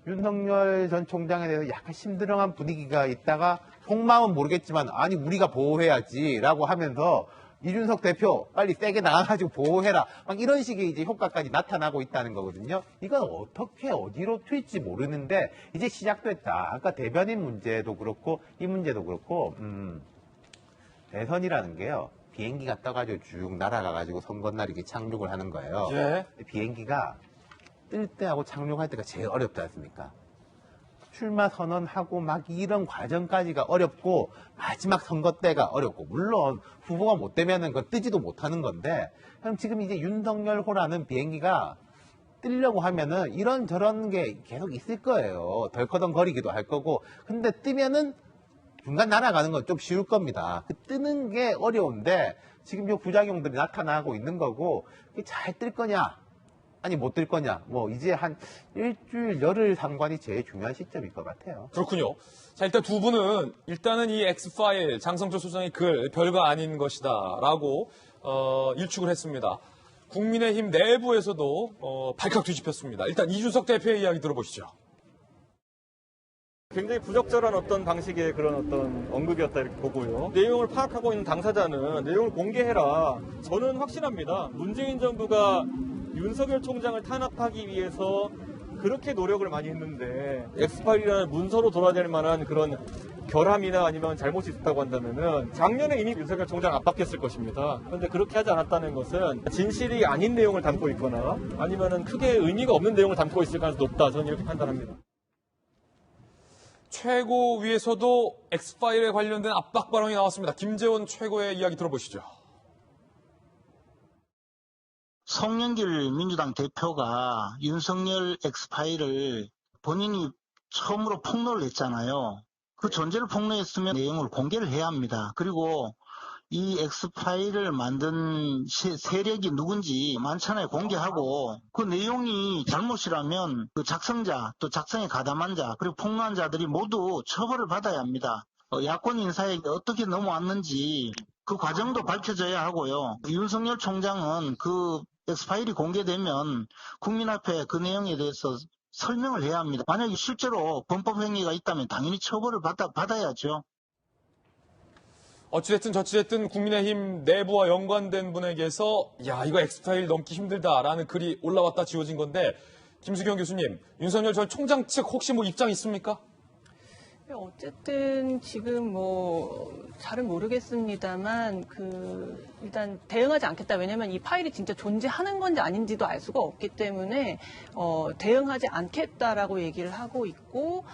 윤석열 전 총장에 대해서 약간 심드렁한 분위기가 있다가 속마음은 모르겠지만 아니 우리가 보호해야지라고 하면서 이준석 대표 빨리 세게 나가가지고 보호해라. 막 이런 식의 이제 효과까지 나타나고 있다는 거거든요. 이건 어떻게 어디로 튈지 모르는데 이제 시작됐다. 아까 대변인 문제도 그렇고 이 문제도 그렇고 대선이라는 게요. 비행기가 떠가지고 쭉 날아가가지고 선거날 이렇게 착륙을 하는 거예요. 비행기가 뜰 때하고 착륙할 때가 제일 어렵지 않습니까? 출마 선언하고 막 이런 과정까지가 어렵고 마지막 선거 때가 어렵고 물론 후보가 못 되면은 그거 뜨지도 못하는 건데 그럼 지금 이제 윤석열호라는 비행기가 뜨려고 하면은 이런저런 게 계속 있을 거예요. 덜커덩거리기도 할 거고 근데 뜨면은 중간 날아가는 건 좀 쉬울 겁니다. 그 뜨는 게 어려운데 지금 요 부작용들이 나타나고 있는 거고 잘 뜰 거냐 아니 못 들 거냐. 뭐 이제 한 일주일 열흘 상관이 제일 중요한 시점일 것 같아요. 그렇군요. 자, 일단 두 분은 일단은 이 X파일 장성철 소장의 글 별거 아닌 것이다라고 일축을 했습니다. 국민의힘 내부에서도 발칵 뒤집혔습니다. 일단 이준석 대표의 이야기 들어보시죠. 굉장히 부적절한 어떤 방식의 그런 어떤 언급이었다 이렇게 보고요. 내용을 파악하고 있는 당사자는 내용을 공개해라. 저는 확신합니다. 문재인 정부가 윤석열 총장을 탄압하기 위해서 그렇게 노력을 많이 했는데 엑스파일이라는 문서로 돌아다닐 만한 그런 결함이나 아니면 잘못이 있었다고 한다면은 작년에 이미 윤석열 총장 압박했을 것입니다. 그런데 그렇게 하지 않았다는 것은 진실이 아닌 내용을 담고 있거나 아니면은 크게 의미가 없는 내용을 담고 있을 가능성이 높다. 저는 이렇게 판단합니다. 최고위에서도 X파일에 관련된 압박 발언이 나왔습니다. 김재원 최고의 이야기 들어보시죠. 송영길 민주당 대표가 윤석열 X파일을 본인이 처음으로 폭로를 했잖아요. 그 존재를 폭로했으면 내용을 공개를 해야 합니다. 그리고 이 X파일을 만든 세력이 누군지 만찬에 공개하고 그 내용이 잘못이라면 그 작성자 또 작성에 가담한 자 그리고 폭로한 자들이 모두 처벌을 받아야 합니다. 야권 인사에게 어떻게 넘어왔는지 그 과정도 밝혀져야 하고요. 윤석열 총장은 그 X파일이 공개되면 국민 앞에 그 내용에 대해서 설명을 해야 합니다. 만약에 실제로 범법 행위가 있다면 당연히 처벌을 받아야죠. 어찌됐든 저찌됐든 국민의힘 내부와 연관된 분에게서 야 이거 X파일 넘기 힘들다라는 글이 올라왔다 지워진 건데 김수경 교수님, 윤석열 전 총장 측 혹시 뭐 입장 있습니까? 어쨌든 지금 잘은 모르겠습니다만 일단 대응하지 않겠다. 왜냐하면 이 파일이 진짜 존재하는 건지 아닌지도 알 수가 없기 때문에 대응하지 않겠다라고 얘기를 하고 있고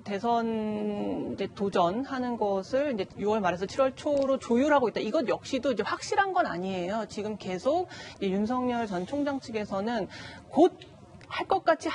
대선 이제 도전하는 것을 이제 6월 말에서 7월 초로 조율하고 있다. 이것 역시도 이제 확실한 건 아니에요. 지금 계속 이제 윤석열 전 총장 측에서는 곧 할 것 같이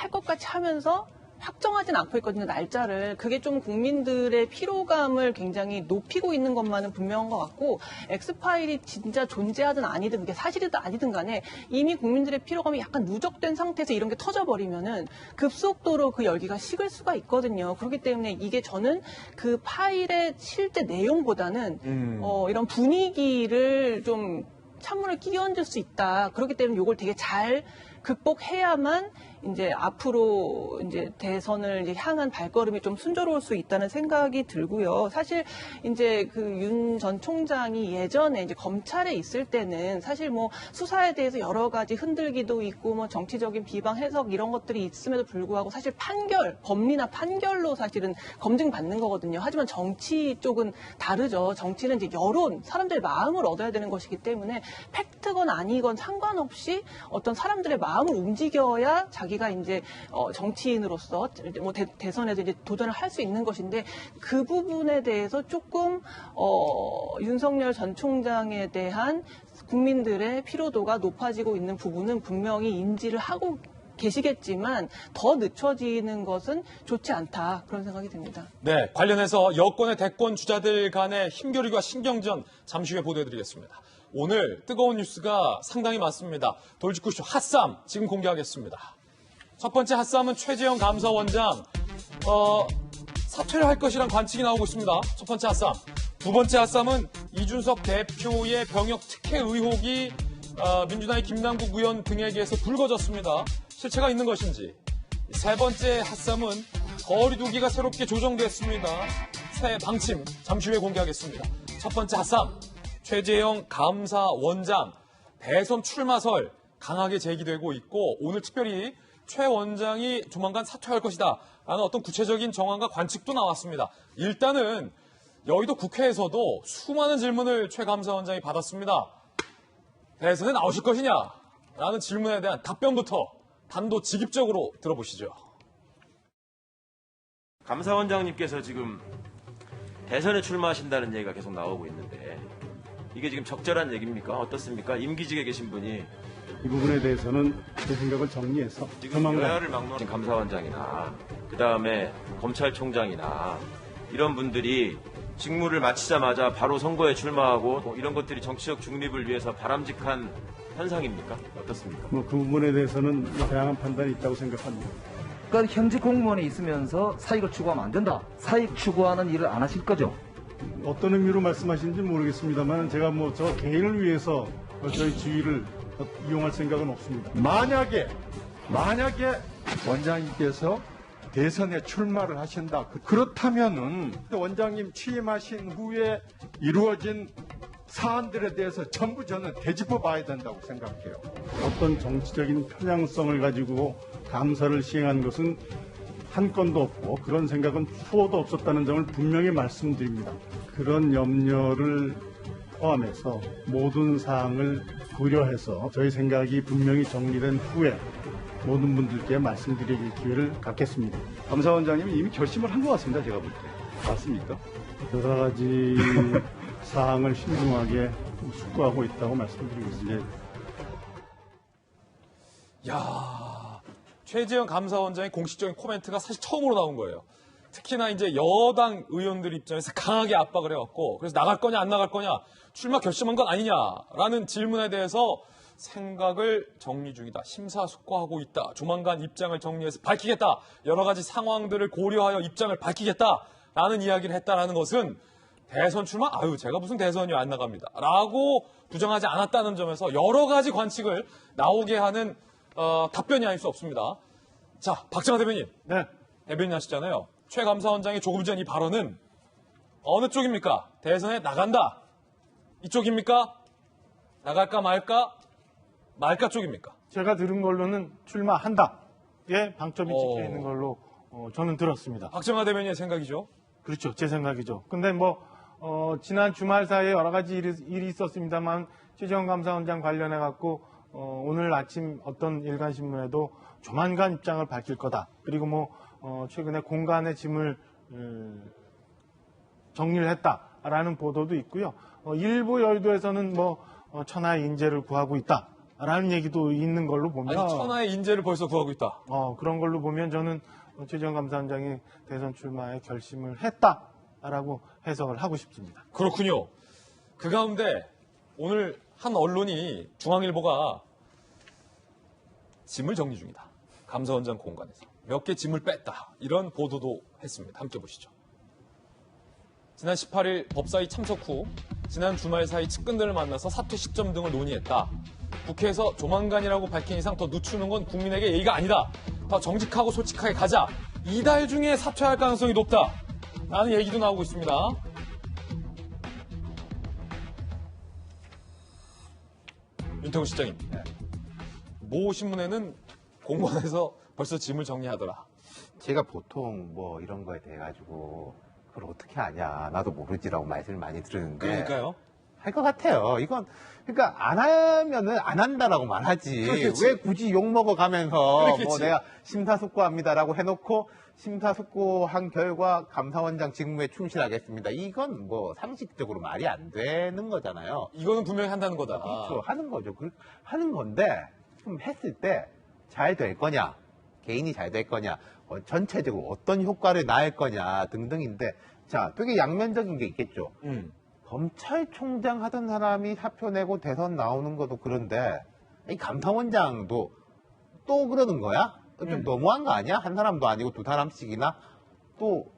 하면서 확정하진 않고 있거든요, 날짜를. 그게 좀 국민들의 피로감을 굉장히 높이고 있는 것만은 분명한 것 같고, X파일이 진짜 존재하든 아니든, 그게 사실이든 아니든 간에 이미 국민들의 피로감이 약간 누적된 상태에서 이런 게 터져버리면은 급속도로 그 열기가 식을 수가 있거든요. 그렇기 때문에 이게 저는 그 파일의 실제 내용보다는 이런 분위기를 좀 찬물을 끼얹을 수 있다. 그렇기 때문에 이걸 되게 잘 극복해야만 이제 앞으로 이제 대선을 이제 향한 발걸음이 좀 순조로울 수 있다는 생각이 들고요. 사실 이제 그 윤 전 총장이 예전에 이제 검찰에 있을 때는 사실 뭐 수사에 대해서 여러 가지 흔들기도 있고 뭐 정치적인 비방 해석 이런 것들이 있음에도 불구하고 사실 법리나 판결로 사실은 검증받는 거거든요. 하지만 정치 쪽은 다르죠. 정치는 이제 여론, 사람들의 마음을 얻어야 되는 것이기 때문에 팩트건 아니건 상관없이 어떤 사람들의 마음을 움직여야 자기가 이제 정치인으로서 뭐 대선에도 이제 도전을 할 수 있는 것인데 그 부분에 대해서 조금 윤석열 전 총장에 대한 국민들의 피로도가 높아지고 있는 부분은 분명히 인지를 하고 계시겠지만 더 늦춰지는 것은 좋지 않다 그런 생각이 듭니다. 네, 관련해서 여권의 대권 주자들 간의 힘겨루기와 신경전 잠시 후에 보도해드리겠습니다. 오늘 뜨거운 뉴스가 상당히 많습니다. 돌직구쇼 핫쌈 지금 공개하겠습니다. 첫 번째 핫쌈은 최재형 감사원장 사퇴를 할 것이란 관측이 나오고 있습니다. 첫 번째 핫쌈. 두 번째 핫쌈은 이준석 대표의 병역 특혜 의혹이 민주당의 김남국 의원 등에게서 불거졌습니다. 실체가 있는 것인지. 세 번째 핫쌈은 거리두기가 새롭게 조정됐습니다. 새 방침 잠시 후에 공개하겠습니다. 첫 번째 핫쌈. 최재형 감사원장 대선 출마설 강하게 제기되고 있고 오늘 특별히 최 원장이 조만간 사퇴할 것이다 라는 어떤 구체적인 정황과 관측도 나왔습니다. 일단은 여의도 국회에서도 수많은 질문을 최 감사원장이 받았습니다. 대선에 나오실 것이냐 라는 질문에 대한 답변부터 단도직입적으로 들어보시죠. 감사원장님께서 지금 대선에 출마하신다는 얘기가 계속 나오고 있는데 이게 지금 적절한 얘기입니까? 어떻습니까? 임기직에 계신 분이 이 부분에 대해서는 제 생각을 정리해서 지금 여야를 막론한 감사원장이나 그다음에 검찰총장이나 이런 분들이 직무를 마치자마자 바로 선거에 출마하고 이런 것들이 정치적 중립을 위해서 바람직한 현상입니까? 어떻습니까? 뭐 그 부분에 대해서는 다양한 판단이 있다고 생각합니다. 그러니까 현직 공무원에 있으면서 사익을 추구하면 안 된다. 사익 추구하는 일을 안 하실 거죠? 어떤 의미로 말씀하시는지 모르겠습니다만 제가 뭐 저 개인을 위해서 저희 지위를 이용할 생각은 없습니다. 만약에 원장님께서 대선에 출마를 하신다. 그렇다면은 원장님 취임하신 후에 이루어진 사안들에 대해서 전부 저는 되짚어 봐야 된다고 생각해요. 어떤 정치적인 편향성을 가지고 감사를 시행한 것은 한 건도 없고 그런 생각은 추호도 없었다는 점을 분명히 말씀드립니다. 그런 염려를 포함해서 모든 사항을 고려해서 저희 생각이 분명히 정리된 후에 모든 분들께 말씀드릴 기회를 갖겠습니다. 감사원장님이 이미 결심을 한 것 같습니다. 제가 볼 때. 맞습니까? 여러 가지 사항을 신중하게 숙고하고 있다고 말씀드리겠습니다. 야, 최재형 감사원장의 공식적인 코멘트가 사실 처음으로 나온 거예요. 특히나 이제 여당 의원들 입장에서 강하게 압박을 해왔고, 그래서 나갈 거냐 안 나갈 거냐, 출마 결심한 건 아니냐라는 질문에 대해서 생각을 정리 중이다. 심사숙고하고 있다. 조만간 입장을 정리해서 밝히겠다. 여러 가지 상황들을 고려하여 입장을 밝히겠다라는 이야기를 했다라는 것은 대선 출마? 제가 무슨 대선이요, 안 나갑니다. 라고 부정하지 않았다는 점에서 여러 가지 관측을 나오게 하는 답변이 아닐 수 없습니다. 자, 박정하 대변인. 네. 대변인 하시잖아요. 최 감사원장의 조금 전 이 발언은 어느 쪽입니까? 대선에 나간다. 이쪽입니까? 나갈까 말까? 말까 쪽입니까? 제가 들은 걸로는 출마한다의 방점이 찍혀 있는 걸로 저는 들었습니다. 박정하 대변인의 생각이죠? 그렇죠. 제 생각이죠. 근데 지난 주말 사이에 여러 가지 일이 있었습니다만 최재형 감사원장 관련해 갖고 오늘 아침 어떤 일간신문에도 조만간 입장을 밝힐 거다. 그리고 최근에 공간의 짐을 정리를 했다라는 보도도 있고요. 일부 여의도에서는 천하의 인재를 구하고 있다라는 얘기도 있는 걸로 보면 아니, 천하의 인재를 벌써 구하고 있다. 그런 걸로 보면 저는 최재형 감사원장이 대선 출마에 결심을 했다라고 해석을 하고 싶습니다. 그렇군요. 그 가운데 오늘 한 언론이 중앙일보가 짐을 정리 중이다. 감사원장 공간에서 몇 개 짐을 뺐다. 이런 보도도 했습니다. 함께 보시죠. 지난 18일 법사위 참석 후 지난 주말 사이 측근들을 만나서 사퇴 시점 등을 논의했다. 국회에서 조만간이라고 밝힌 이상 더 늦추는 건 국민에게 예의가 아니다. 더 정직하고 솔직하게 가자. 이달 중에 사퇴할 가능성이 높다. 라는 얘기도 나오고 있습니다. 윤태곤 실장님. 모 신문에는 공관에서 벌써 짐을 정리하더라. 제가 보통 이런 거에 대해 가지고 그걸 어떻게 아냐, 나도 모르지라고 말씀을 많이 드리는데. 그러니까요. 할 것 같아요. 이건 그러니까 안 하면은 안 한다라고 말하지. 그렇겠지. 왜 굳이 욕 먹어 가면서 그렇겠지. 내가 심사숙고합니다라고 해놓고 심사숙고한 결과 감사원장 직무에 충실하겠습니다. 이건 상식적으로 말이 안 되는 거잖아요. 이거는 분명히 한다는 거다. 그렇죠. 하는 거죠. 하는 건데 좀 했을 때 잘 될 거냐, 개인이 잘 될 거냐, 전체적으로 어떤 효과를 낳을 거냐 등등인데, 자, 되게 양면적인 게 있겠죠. 검찰총장 하던 사람이 사표 내고 대선 나오는 것도 그런데 이 감사원장도 또 그러는 거야? 좀 너무한 거 아니야? 한 사람도 아니고 두 사람씩이나? 또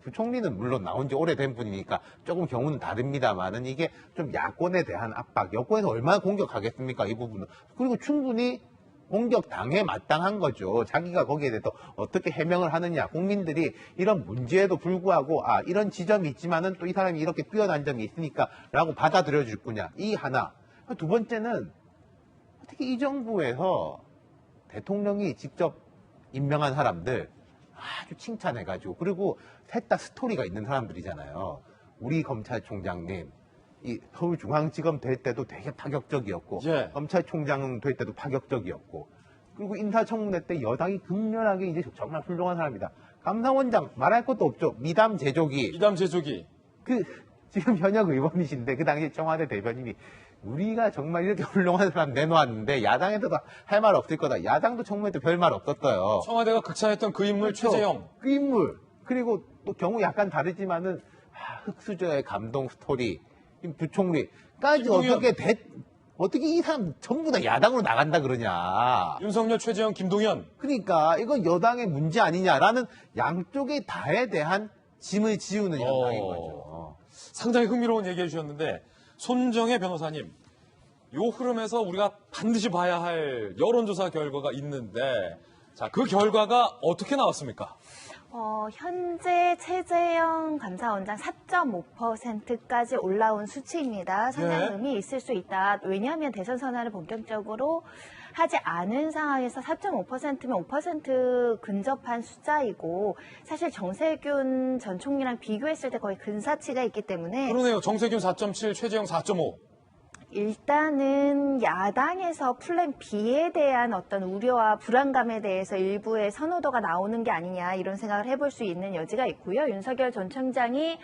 부총리는 물론 나온 지 오래된 분이니까 조금 경우는 다릅니다만은 이게 좀 야권에 대한 압박, 여권에서 얼마나 공격하겠습니까? 이 부분은. 그리고 충분히 공격당해 마땅한 거죠. 자기가 거기에 대해서 어떻게 해명을 하느냐. 국민들이 이런 문제에도 불구하고 이런 지점이 있지만은 또 이 사람이 이렇게 뛰어난 점이 있으니까 라고 받아들여 줄 거냐. 이 하나. 두 번째는 어떻게 이 정부에서 대통령이 직접 임명한 사람들 아주 칭찬해가지고, 그리고 셋 다 스토리가 있는 사람들이잖아요. 우리 검찰총장님 이 서울중앙지검 될 때도 되게 파격적이었고, 검찰총장 될 때도 파격적이었고, 그리고 인사청문회 때 여당이 극렬하게 이제 정말 훌륭한 사람이다. 감사원장 말할 것도 없죠. 미담 제조기. 지금 현역 의원이신데 그 당시 청와대 대변인이 우리가 정말 이렇게 훌륭한 사람 내놓았는데 야당에서도 할 말 없을 거다. 야당도 청문회 때 별 말 없었어요. 청와대가 극찬했던 그 인물, 그렇죠. 최재형. 그 인물. 그리고 또 경우 약간 다르지만은 흑수저의 감동 스토리. 부총리까지 어떻게 어떻게 이 사람 전부 다 야당으로 나간다 그러냐. 윤석열, 최재형, 김동연. 그러니까 이건 여당의 문제 아니냐라는 양쪽의 다에 대한 짐을 지우는 양당인 거죠. 상당히 흥미로운 얘기 해주셨는데 손정혜 변호사님, 요 흐름에서 우리가 반드시 봐야 할 여론조사 결과가 있는데 자, 그 결과가 어떻게 나왔습니까? 현재 최재형 감사원장 4.5%까지 올라온 수치입니다. 상당히 의미 있을 수 있다. 왜냐하면 대선 선언을 본격적으로 하지 않은 상황에서 4.5%면 5% 근접한 숫자이고 사실 정세균 전 총리랑 비교했을 때 거의 근사치가 있기 때문에 그러네요. 정세균 4.7, 최재형 4.5. 일단은 야당에서 플랜 B에 대한 어떤 우려와 불안감에 대해서 일부의 선호도가 나오는 게 아니냐 이런 생각을 해볼 수 있는 여지가 있고요. 윤석열 전 총장이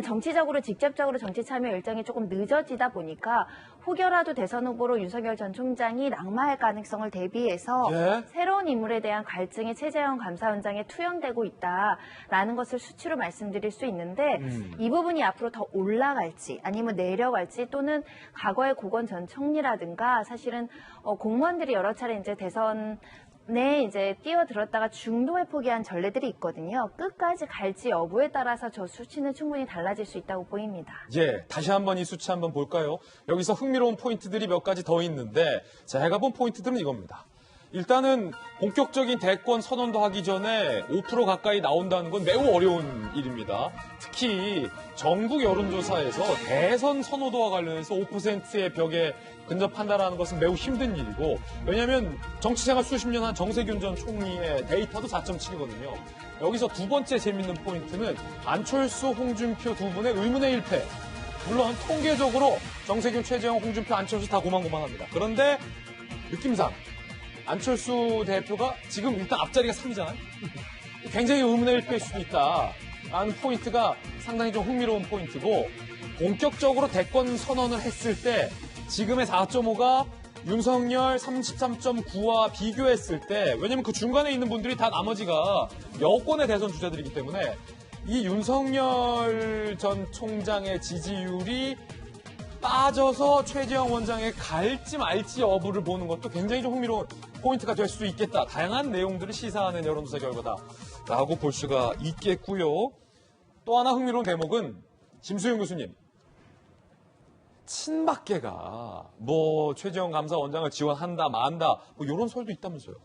정치적으로 직접적으로 정치 참여 일정이 조금 늦어지다 보니까 혹여라도 대선 후보로 윤석열 전 총장이 낙마할 가능성을 대비해서 새로운 인물에 대한 갈증이 최재형 감사원장에 투영되고 있다라는 것을 수치로 말씀드릴 수 있는데 이 부분이 앞으로 더 올라갈지 아니면 내려갈지 또는 과거의 고건 전 총리라든가 사실은 공무원들이 여러 차례 이제 대선에 이제 뛰어들었다가 중도에 포기한 전례들이 있거든요. 끝까지 갈지 여부에 따라서 저 수치는 충분히 달라질 수 있다고 보입니다. 예, 다시 한번 이 수치 한번 볼까요? 여기서 흥미로운 포인트들이 몇 가지 더 있는데 제가 본 포인트들은 이겁니다. 일단은 본격적인 대권 선언도 하기 전에 5% 가까이 나온다는 건 매우 어려운 일입니다. 특히 전국 여론조사에서 대선 선호도와 관련해서 5%의 벽에 근접한다는 것은 매우 힘든 일이고 왜냐하면 정치생활 수십 년 한 정세균 전 총리의 데이터도 4.7이거든요. 여기서 두 번째 재밌는 포인트는 안철수, 홍준표 두 분의 의문의 1패. 물론 통계적으로 정세균, 최재형, 홍준표, 안철수 다 고만고만합니다. 그런데 느낌상 안철수 대표가 지금 일단 앞자리가 3이잖아요. 굉장히 의문의 1패일 수도 있다라는 포인트가 상당히 좀 흥미로운 포인트고 본격적으로 대권 선언을 했을 때 지금의 4.5가 윤석열 33.9와 비교했을 때 왜냐면 그 중간에 있는 분들이 다 나머지가 여권의 대선 주자들이기 때문에 이 윤석열 전 총장의 지지율이 빠져서 최재형 원장의 갈지 말지 여부를 보는 것도 굉장히 좀 흥미로운 포인트가 될 수 있겠다. 다양한 내용들을 시사하는 여론조사 결과다라고 볼 수가 있겠고요. 또 하나 흥미로운 대목은 심수영 교수님. 친박계가 뭐 최재형 감사원장을 지원한다 만다 뭐 이런 소리도 있다면서요.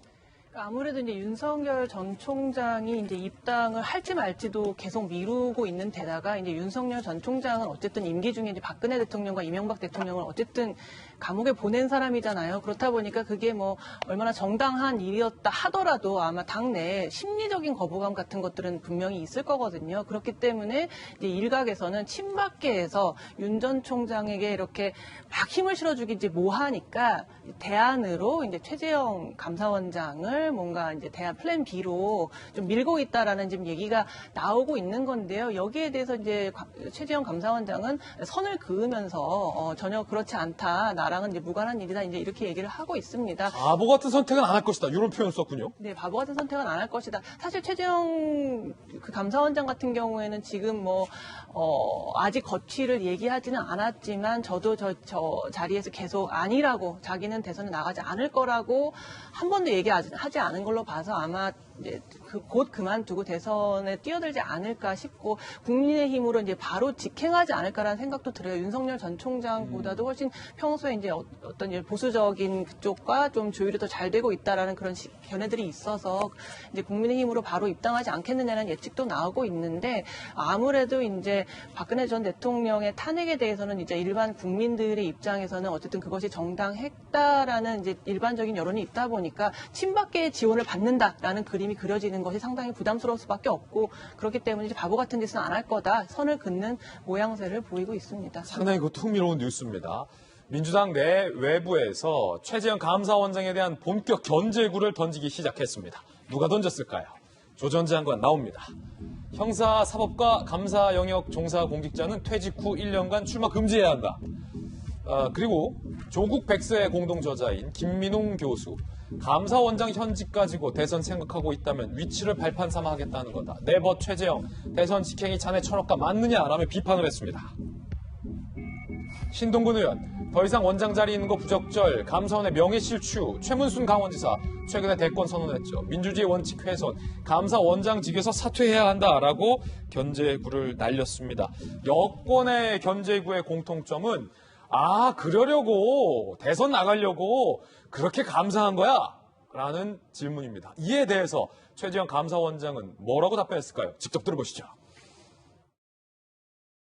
아무래도 이제 윤석열 전 총장이 이제 입당을 할지 말지도 계속 미루고 있는 데다가 이제 윤석열 전 총장은 어쨌든 임기 중에 이제 박근혜 대통령과 이명박 대통령을 어쨌든 감옥에 보낸 사람이잖아요. 그렇다 보니까 그게 뭐 얼마나 정당한 일이었다 하더라도 아마 당내에 심리적인 거부감 같은 것들은 분명히 있을 거거든요. 그렇기 때문에 이제 일각에서는 친박계에서 윤 전 총장에게 이렇게 막 힘을 실어주기 이제 뭐하니까 대안으로 이제 최재형 감사원장을 뭔가 이제 대안 플랜 B로 좀 밀고 있다라는 지금 얘기가 나오고 있는 건데요. 여기에 대해서 이제 최재형 감사원장은 선을 그으면서 전혀 그렇지 않다. 나랑은 이제 무관한 일이다. 이제 이렇게 얘기를 하고 있습니다. 바보 같은 선택은 안 할 것이다. 이런 표현 썼군요. 네, 바보 같은 선택은 안 할 것이다. 사실 최재형 그 감사원장 같은 경우에는 지금 뭐 아직 거취를 얘기하지는 않았지만 저도 저 자리에서 계속 아니라고 자기는 대선에 나가지 않을 거라고 한 번도 얘기하지 않은 걸로 봐서 아마 이제 곧 그만두고 대선에 뛰어들지 않을까 싶고 국민의힘으로 이제 바로 직행하지 않을까라는 생각도 들어요. 윤석열 전 총장보다도 훨씬 평소에 이제 어떤 이제 보수적인 그쪽과 좀 조율이 더 잘 되고 있다라는 그런 견해들이 있어서 이제 국민의힘으로 바로 입당하지 않겠느냐는 예측도 나오고 있는데 아무래도 이제 박근혜 전 대통령의 탄핵에 대해서는 이제 일반 국민들의 입장에서는 어쨌든 그것이 정당했다라는 이제 일반적인 여론이 있다 보니까 친박계의 지원을 받는다라는 그림이 그려지는 것이 상당히 부담스러울 수밖에 없고 그렇기 때문에 이제 바보 같은 짓은 안 할 거다 선을 긋는 모양새를 보이고 있습니다. 상당히 그것도 흥미로운 뉴스입니다. 민주당 내 외부에서 최재형 감사원장에 대한 본격 견제구를 던지기 시작했습니다. 누가 던졌을까요? 조 전 장관 나옵니다. 형사 사법과 감사 영역 종사 공직자는 퇴직 후 1년간 출마 금지해야 한다. 그리고 조국 백서의 공동 저자인 김민웅 교수. 감사원장 현직 가지고 대선 생각하고 있다면 위치를 발판 삼아 하겠다는 거다. 네버 최재형 대선 직행이 자네 철학과 맞느냐라며 비판을 했습니다. 신동근 의원, 더 이상 원장 자리에 있는 거 부적절, 감사원의 명예실추, 최문순 강원지사 최근에 대권 선언했죠. 민주주의 원칙 훼손, 감사원장직에서 사퇴해야 한다라고 견제구를 날렸습니다. 여권의 견제구의 공통점은 그러려고 대선 나가려고 그렇게 감사한 거야? 라는 질문입니다. 이에 대해서 최재형 감사원장은 뭐라고 답변했을까요? 직접 들어보시죠.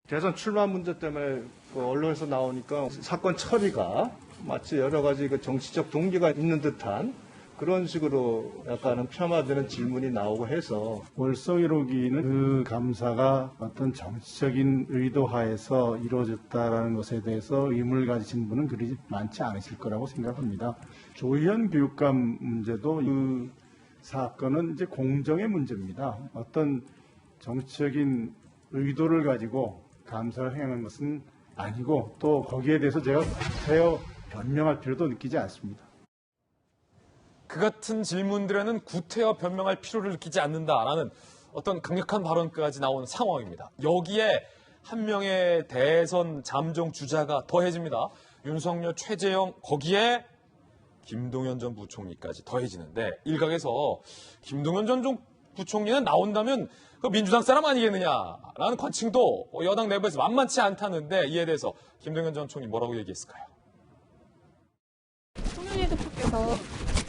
대선 출마 문제 때문에 언론에서 나오니까 사건 처리가 마치 여러 가지 정치적 동기가 있는 듯한 그런 식으로 약간은 폄하되는 질문이 나오고 해서 월성 1호기는 그 감사가 어떤 정치적인 의도하에서 이루어졌다라는 것에 대해서 의문을 가지신 분은 그리 많지 않으실 거라고 생각합니다. 조희연 교육감 문제도 그 사건은 이제 공정의 문제입니다. 어떤 정치적인 의도를 가지고 감사를 행하는 것은 아니고 또 거기에 대해서 제가 구태여 변명할 필요도 느끼지 않습니다. 그 같은 질문들에는 구태여 변명할 필요를 느끼지 않는다라는 어떤 강력한 발언까지 나오는 상황입니다. 여기에 한 명의 대선 잠정 주자가 더해집니다. 윤석열, 최재형, 거기에 김동연 전 부총리까지 더해지는데 일각에서 김동연 전 부총리는 나온다면 그 민주당 사람 아니겠느냐라는 관측도 여당 내부에서 만만치 않다는데 이에 대해서 김동연 전 총리 뭐라고 얘기했을까요? 송영길 대표께서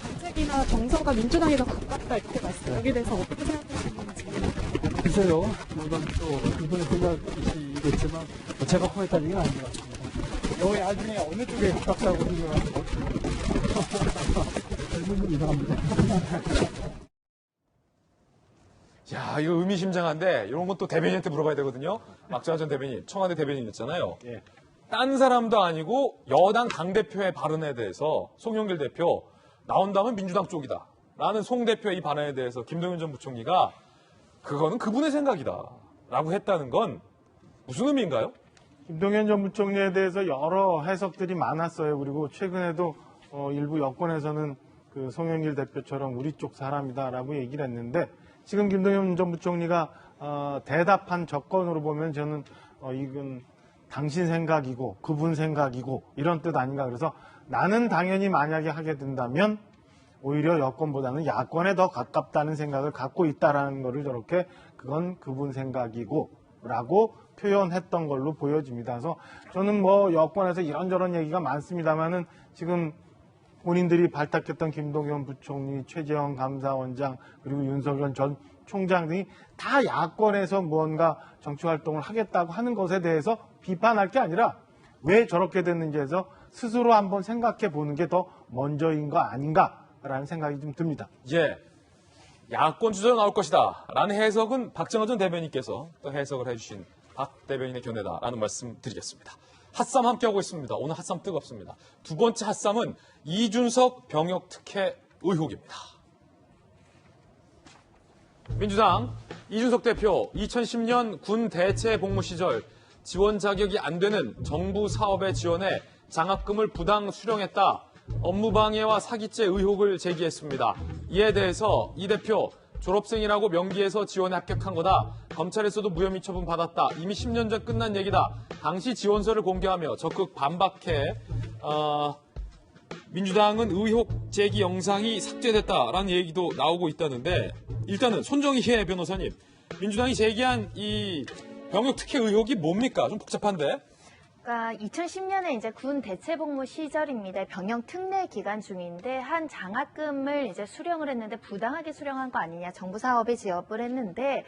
정책이나 정서가 민주당에 더 가깝다 이렇게 말씀. 여기에 대해서 어떻게 생각하시는지. 글쎄요. 이건 또 그분의 생각이시겠지만 제가 코멘트할 얘기는 아닌 것 같습니다. 여기 나중에 어느 쪽에 가깝다고 생각하고 좀 이상합니다. 야, 이거 의미심장한데 이런 건 또 대변인한테 물어봐야 되거든요. 박지원 전 대변인, 청와대 대변인이었잖아요. 예. 딴 사람도 아니고 여당 당대표의 발언에 대해서 송영길 대표 나온다면 민주당 쪽이다 라는 송 대표의 이 발언에 대해서 김동연 전 부총리가 그거는 그분의 생각이다 라고 했다는 건 무슨 의미인가요? 김동연 전 부총리에 대해서 여러 해석들이 많았어요. 그리고 최근에도 일부 여권에서는 그 송영길 대표처럼 우리 쪽 사람이다라고 얘기를 했는데 지금 김동연 전 부총리가 대답한 조건으로 보면 저는 이건 당신 생각이고 그분 생각이고 이런 뜻 아닌가. 그래서 나는 당연히 만약에 하게 된다면 오히려 여권보다는 야권에 더 가깝다는 생각을 갖고 있다라는 거를 저렇게 그건 그분 생각이고 라고 표현했던 걸로 보여집니다. 그래서 저는 여권에서 이런저런 얘기가 많습니다만은 지금 본인들이 발탁했던 김동연 부총리, 최재형 감사원장, 그리고 윤석열 전 총장 등이 다 야권에서 무언가 정치활동을 하겠다고 하는 것에 대해서 비판할 게 아니라 왜 저렇게 됐는지에서 스스로 한번 생각해 보는 게 더 먼저인 거 아닌가라는 생각이 좀 듭니다. 예, 야권 주자가 나올 것이다 라는 해석은 박정호 전 대변인께서 또 해석을 해주신 박 대변인의 견해다라는 말씀 드리겠습니다. 핫쌈 함께하고 있습니다. 오늘 핫쌈 뜨겁습니다. 두 번째 핫쌈은 이준석 병역 특혜 의혹입니다. 민주당 이준석 대표 2010년 군 대체 복무 시절 지원 자격이 안 되는 정부 사업에 지원해 장학금을 부당 수령했다. 업무방해와 사기죄 의혹을 제기했습니다. 이에 대해서 이 대표 졸업생이라고 명기해서 지원에 합격한 거다. 검찰에서도 무혐의 처분 받았다. 이미 10년 전 끝난 얘기다. 당시 지원서를 공개하며 적극 반박해 민주당은 의혹 제기 영상이 삭제됐다라는 얘기도 나오고 있다는데 일단은 손정희 변호사님, 민주당이 제기한 이 병역 특혜 의혹이 뭡니까? 좀 복잡한데. 그러니까 2010년에 이제 군 대체복무 시절입니다. 병역 특례 기간 중인데 한 장학금을 이제 수령을 했는데 부당하게 수령한 거 아니냐. 정부 사업에 지업을 했는데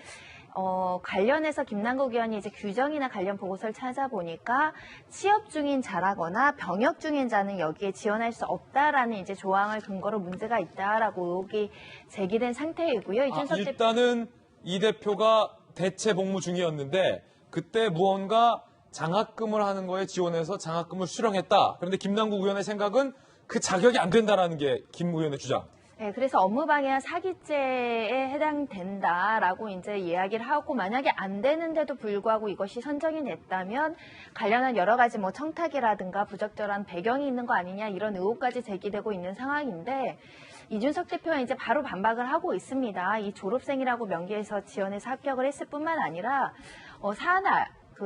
관련해서 김남국 의원이 이제 규정이나 관련 보고서를 찾아보니까 취업 중인 자라거나 병역 중인 자는 여기에 지원할 수 없다라는 이제 조항을 근거로 문제가 있다라고 의혹이 제기된 상태이고요. 일단은 이 대표가 대체 복무 중이었는데 그때 무언가 장학금을 하는 거에 지원해서 장학금을 수령했다. 그런데 김남국 의원의 생각은 그 자격이 안 된다라는 게 김 의원의 주장. 네, 그래서 업무방해와 사기죄에 해당된다라고 이제 이야기를 하고 만약에 안 되는데도 불구하고 이것이 선정이 됐다면 관련한 여러 가지 청탁이라든가 부적절한 배경이 있는 거 아니냐 이런 의혹까지 제기되고 있는 상황인데 이준석 대표가 이제 바로 반박을 하고 있습니다. 이 졸업생이라고 명기해서 지원해서 합격을 했을 뿐만 아니라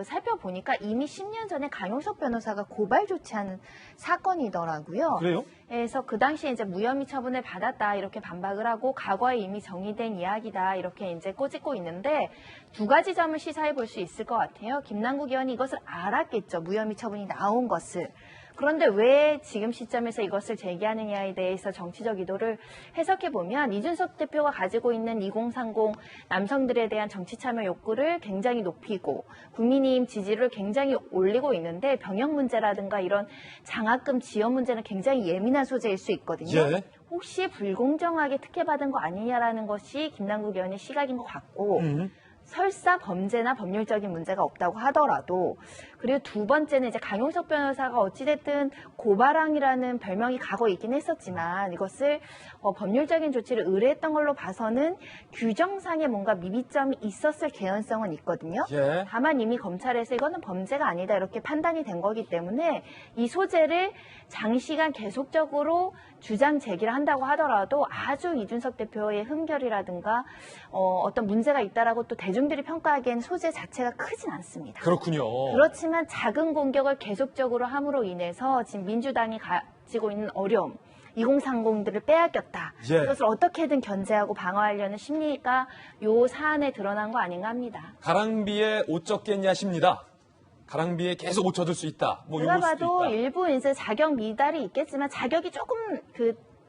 살펴보니까 이미 10년 전에 강용석 변호사가 고발 조치한 사건이더라고요. 그래요? 그래서 그 당시에 이제 무혐의 처분을 받았다 이렇게 반박을 하고 과거에 이미 정리된 이야기다 이렇게 이제 꼬집고 있는데 두 가지 점을 시사해 볼 수 있을 것 같아요. 김남국 의원이 이것을 알았겠죠. 무혐의 처분이 나온 것을. 그런데 왜 지금 시점에서 이것을 제기하느냐에 대해서 정치적 의도를 해석해보면 이준석 대표가 가지고 있는 2030 남성들에 대한 정치 참여 욕구를 굉장히 높이고 국민의힘 지지를 굉장히 올리고 있는데 병역 문제라든가 이런 장학금 지원 문제는 굉장히 예민한 소재일 수 있거든요. 예. 혹시 불공정하게 특혜받은 거 아니냐라는 것이 김남국 의원의 시각인 것 같고 설사 범죄나 법률적인 문제가 없다고 하더라도 그리고 두 번째는 이제 강용석 변호사가 어찌됐든 고발왕이라는 별명이 과거에 있긴 했었지만 이것을 법률적인 조치를 의뢰했던 걸로 봐서는 규정상에 뭔가 미비점이 있었을 개연성은 있거든요. 예. 다만 이미 검찰에서 이거는 범죄가 아니다 이렇게 판단이 된 거기 때문에 이 소재를 장시간 계속적으로 주장 제기를 한다고 하더라도 아주 이준석 대표의 흠결이라든가 어떤 문제가 있다라고 또 대중들이 평가하기에는 소재 자체가 크진 않습니다. 그렇군요. 그렇지만 작은 공격을 계속적으로 함으로 인해서 지금 민주당이 가지고 있는 어려움 2030들을 빼앗겼다. 예. 이것을 어떻게든 견제하고 방어하려는 심리가 요 사안에 드러난 거 아닌가 합니다. 가랑비에 옷 젖겠냐십니다. 가랑비에 계속 옷 젖을 수 있다. 뭐 제가 이럴 수도 봐도 있다. 일부 이제 자격 미달이 있겠지만 자격이 조금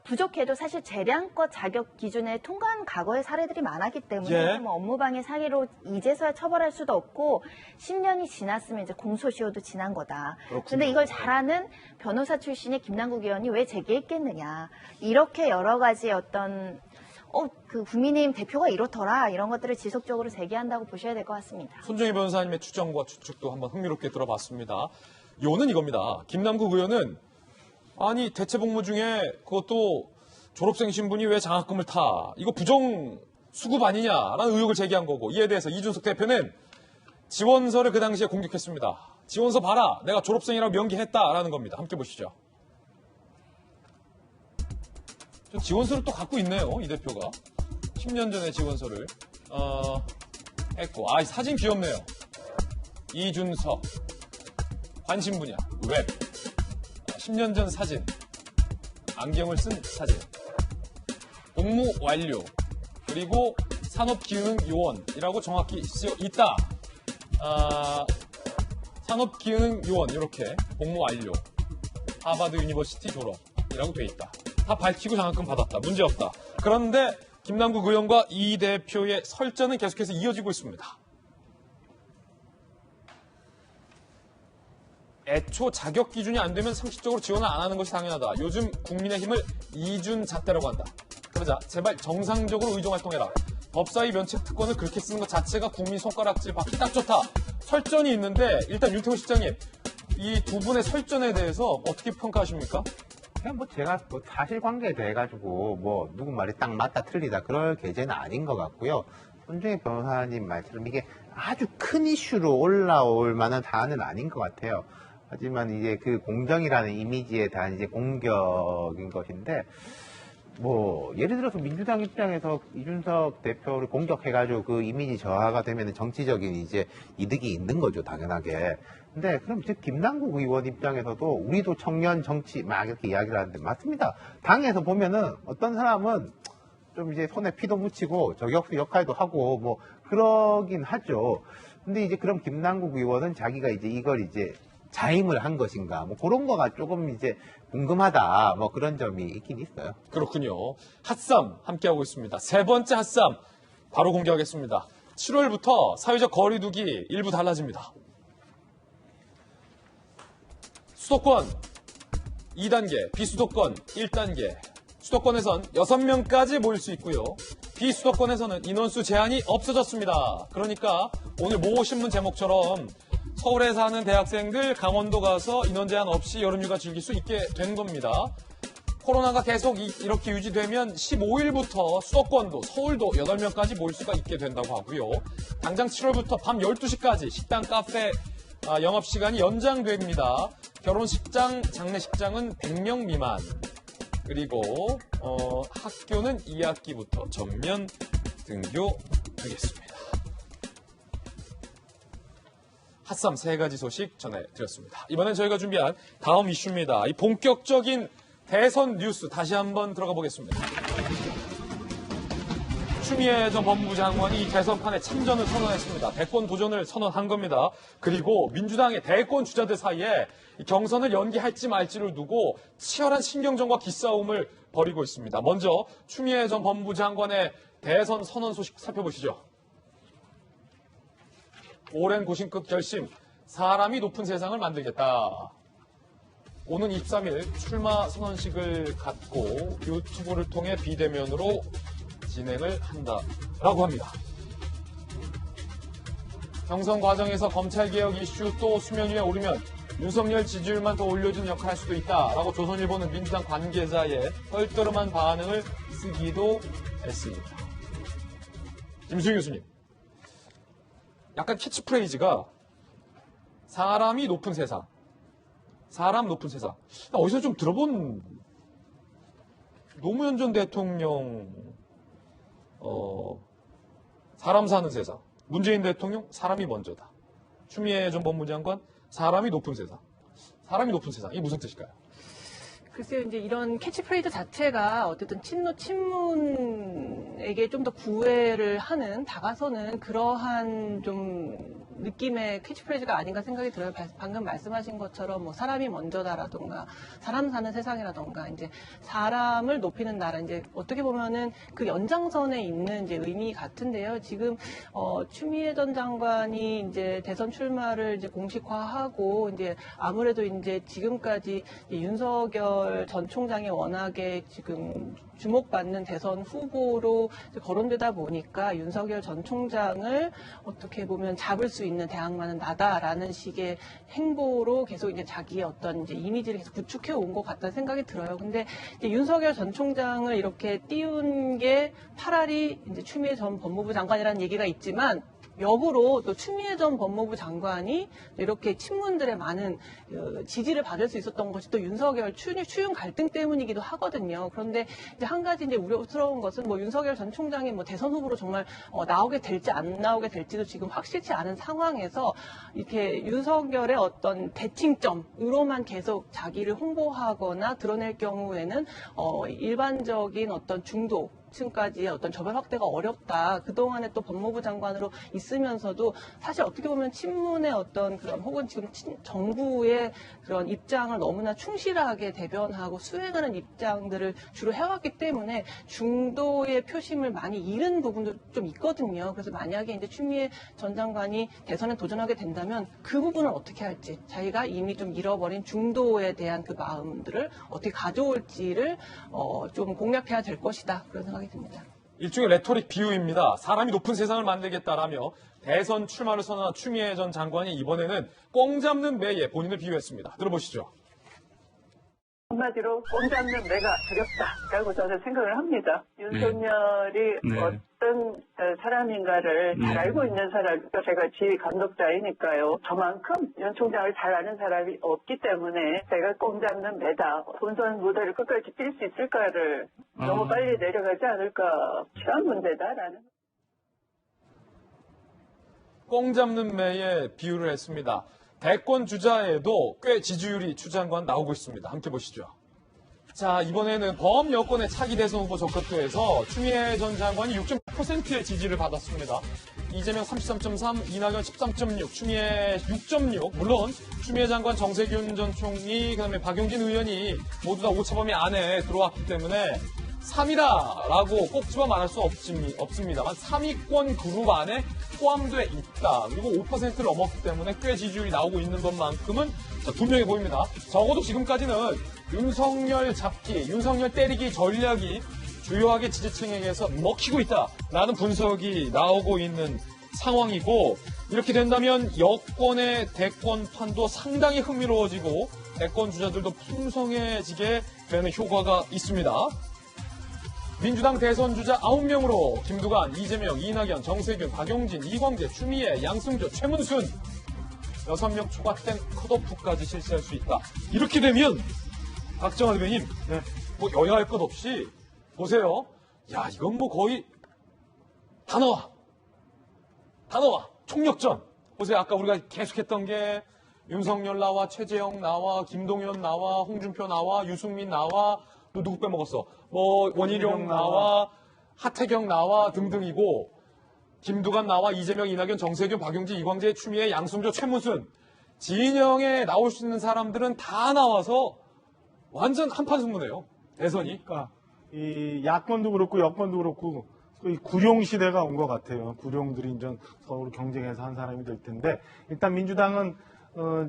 부족해도 사실 재량껏 자격 기준에 통과한 과거의 사례들이 많았기 때문에 예. 뭐 업무방해 상해로 이제서야 처벌할 수도 없고 10년이 지났으면 이제 공소시효도 지난 거다. 그런데 이걸 잘하는 변호사 출신의 김남국 의원이 왜 제기했겠느냐. 이렇게 여러 가지 어떤 국민의힘 대표가 이렇더라 이런 것들을 지속적으로 제기한다고 보셔야 될 것 같습니다. 손정희 변호사님의 추정과 추측도 한번 흥미롭게 들어봤습니다. 요는 이겁니다. 김남국 의원은 아니 대체 복무 중에 그것도 졸업생 신분이 왜 장학금을 타? 이거 부정 수급 아니냐라는 의혹을 제기한 거고 이에 대해서 이준석 대표는 지원서를 그 당시에 공격했습니다. 지원서 봐라. 내가 졸업생이라고 명기했다라는 겁니다. 함께 보시죠. 지원서를 또 갖고 있네요. 이 대표가. 10년 전에 지원서를 했고 이 사진 귀엽네요. 이준석 관심 분야 웹 10년 전 사진 안경을 쓴 사진 복무 완료 그리고 산업기능요원이라고 정확히 쓰여 있다. 산업기능요원 이렇게 복무 완료 하버드 유니버시티 졸업이라고 돼 있다. 다 밝히고 장학금 받았다. 문제없다. 그런데 김남국 의원과 이 대표의 설전은 계속해서 이어지고 있습니다. 애초 자격 기준이 안 되면 상식적으로 지원을 안 하는 것이 당연하다. 요즘 국민의힘을 이준잣대라고 한다. 그러자 제발 정상적으로 의정활동해라. 법사위 면책 특권을 그렇게 쓰는 것 자체가 국민 손가락질 받기 딱 좋다. 설전이 있는데 일단 윤태호 실장님 이 두 분의 설전에 대해서 어떻게 평가하십니까? 그냥 제가 사실관계에 대해 가지고 누구 말이 딱 맞다 틀리다 그럴 계제는 아닌 것 같고요. 손정희 변호사님 말처럼 이게 아주 큰 이슈로 올라올 만한 사안은 아닌 것 같아요. 하지만 이제 그 공정이라는 이미지에 대한 이제 공격인 것인데 예를 들어서 민주당 입장에서 이준석 대표를 공격해가지고 그 이미지 저하가 되면 정치적인 이제 이득이 있는 거죠, 당연하게. 근데 그럼 즉 김남국 의원 입장에서도 우리도 청년 정치 막 이렇게 이야기를 하는데 맞습니다. 당에서 보면은 어떤 사람은 좀 이제 손에 피도 묻히고 저격수 역할도 하고 그러긴 하죠. 근데 이제 그럼 김남국 의원은 자기가 이제 이걸 이제 자임을 한 것인가 그런 거가 조금 이제 궁금하다 그런 점이 있긴 있어요. 그렇군요. 핫쌈 함께하고 있습니다. 세 번째 핫쌈 바로 공개하겠습니다. 7월부터 사회적 거리두기 일부 달라집니다. 수도권 2단계, 비수도권 1단계. 수도권에선 6명까지 모일 수 있고요. 비수도권에서는 인원수 제한이 없어졌습니다. 그러니까 오늘 모신문 제목처럼 서울에 사는 대학생들 강원도 가서 인원 제한 없이 여름휴가 즐길 수 있게 된 겁니다. 코로나가 계속 이렇게 유지되면 15일부터 수도권도 서울도 8명까지 모일 수가 있게 된다고 하고요. 당장 7월부터 밤 12시까지 식당, 카페 영업시간이 연장됩니다. 결혼식장, 장례식장은 100명 미만. 그리고 학교는 2학기부터 전면 등교되겠습니다. 핫삼 3가지 소식 전해드렸습니다. 이번엔 저희가 준비한 다음 이슈입니다. 이 본격적인 대선 뉴스 다시 한번 들어가 보겠습니다. 추미애 전 법무부 장관이 이 대선판에 참전을 선언했습니다. 대권 도전을 선언한 겁니다. 그리고 민주당의 대권 주자들 사이에 경선을 연기할지 말지를 두고 치열한 신경전과 기싸움을 벌이고 있습니다. 먼저 추미애 전 법무부 장관의 대선 선언 소식 살펴보시죠. 오랜 고심끝 결심, 사람이 높은 세상을 만들겠다. 오는 23일 출마 선언식을 갖고 유튜브를 통해 비대면으로 진행을 한다라고 합니다. 경선 과정에서 검찰개혁 이슈 또 수면 위에 오르면 윤석열 지지율만 더 올려준 역할을 할 수도 있다라고 조선일보는 민주당 관계자의 떨떠름한 반응을 쓰기도 했습니다. 김수영 교수님, 약간 캐치프레이즈가 사람이 높은 세상, 사람 높은 세상. 어디서 좀 들어본 노무현 전 대통령 사람 사는 세상, 문재인 대통령 사람이 먼저다. 추미애 전 법무부 장관 사람이 높은 세상. 사람이 높은 세상. 이게 무슨 뜻일까요? 글쎄요, 이제 이런 캐치프레이즈 자체가 어쨌든 친문에게 좀 더 구애를 하는, 다가서는 그러한 좀 느낌의 캐치프레이즈가 아닌가 생각이 들어요. 방금 말씀하신 것처럼 뭐 사람이 먼저다라던가 사람 사는 세상이라던가 이제 사람을 높이는 나라, 이제 어떻게 보면은 그 연장선에 있는 이제 의미 같은데요. 지금 추미애 전 장관이 이제 대선 출마를 이제 공식화하고 이제 아무래도 이제 지금까지 윤석열 전 총장이 워낙에 지금 주목받는 대선 후보로 거론되다 보니까 윤석열 전 총장을 어떻게 보면 잡을 수 있는 대항마는 나다라는 식의 행보로 계속 이제 자기의 어떤 이제 이미지를 계속 구축해 온 것 같다는 생각이 들어요. 근데 이제 윤석열 전 총장을 이렇게 띄운 게 차라리 이제 추미애 전 법무부 장관이라는 얘기가 있지만, 역으로 또 추미애 전 법무부 장관이 이렇게 친문들의 많은 지지를 받을 수 있었던 것이 또 윤석열 추윤 갈등 때문이기도 하거든요. 그런데 이제 한 가지 이제 우려스러운 것은 뭐 윤석열 전 총장이 뭐 대선 후보로 정말 나오게 될지 안 나오게 될지도 지금 확실치 않은 상황에서 이렇게 윤석열의 어떤 대칭점으로만 계속 자기를 홍보하거나 드러낼 경우에는 일반적인 어떤 중도 층까지의 어떤 저변 확대가 어렵다. 그동안에 또 법무부 장관으로 있으면서도 사실 어떻게 보면 친문의 어떤 그런 혹은 지금 정부의 그런 입장을 너무나 충실하게 대변하고 수행하는 입장들을 주로 해왔기 때문에 중도의 표심을 많이 잃은 부분도 좀 있거든요. 그래서 만약에 이제 추미애 전 장관이 대선에 도전하게 된다면 그 부분을 어떻게 할지, 자기가 이미 좀 잃어버린 중도에 대한 그 마음들을 어떻게 가져올지를 좀 공략해야 될 것이다. 그런 생각이 듭니다. 일종의 레토릭 비유입니다. 사람이 높은 세상을 만들겠다라며 대선 출마를 선언한 추미애 전 장관이 이번에는 꽁 잡는 매에 본인을 비유했습니다. 들어보시죠. 한마디로 꽁 잡는 매가 되겠다라고 저는 생각을 합니다. 윤석열이 어떤 사람인가를 잘 알고 있는 사람이고 제가 지휘 감독자이니까요. 저만큼 윤 총장을 잘 아는 사람이 없기 때문에 제가 꽁 잡는 매다. 본선 무대를 끝까지 뛸 수 있을까를 너무 빨리 내려가지 않을까. 시간 문제다라는. 꽁 잡는 매에 비유를 했습니다. 대권 주자에도 꽤 지지율이 추 장관 나오고 있습니다. 함께 보시죠. 자, 이번에는 범여권의 차기 대선 후보 적합도에서 추미애 전 장관이 6.8%의 지지를 받았습니다. 이재명 33.3, 이낙연 13.6, 추미애 6.6. 물론 추미애 장관, 정세균 전 총리, 그다음에 박용진 의원이 모두 다 오차범위 안에 들어왔기 때문에 3위다라고 꼭 집어 말할 수 없습니다만 3위권 그룹 안에 포함돼 있다. 그리고 5%를 넘었기 때문에 꽤 지지율이 나오고 있는 것만큼은 분명해 보입니다. 적어도 지금까지는 윤석열 잡기, 윤석열 때리기 전략이 주요하게 지지층에게서 먹히고 있다라는 분석이 나오고 있는 상황이고, 이렇게 된다면 여권의 대권판도 상당히 흥미로워지고 대권 주자들도 풍성해지게 되는 효과가 있습니다. 민주당 대선 주자 9명으로 김두관, 이재명, 이낙연, 정세균, 박용진, 이광재, 추미애, 양승조, 최문순 6명 초과된 컷오프까지 실시할 수 있다. 이렇게 되면 박정환 대변인 뭐 여야할 것 없이 보세요. 야, 이건 뭐 거의 다 나와. 총력전. 보세요. 아까 우리가 계속했던 게 윤석열 나와, 최재형 나와, 김동연 나와, 홍준표 나와, 유승민 나와, 또 누구 빼먹었어? 뭐 원희룡 나와, 하태경 나와 등등이고, 김두관 나와, 이재명, 이낙연, 정세균, 박용진, 이광재, 추미애, 양승조, 최무순, 진영에 나올 수 있는 사람들은 다 나와서 완전 한판 승부네요. 대선이. 그러니까 이 야권도 그렇고 여권도 그렇고 이 구룡 시대가 온 것 같아요. 구룡들이 이제 서로 경쟁해서 한 사람이 될 텐데, 일단 민주당은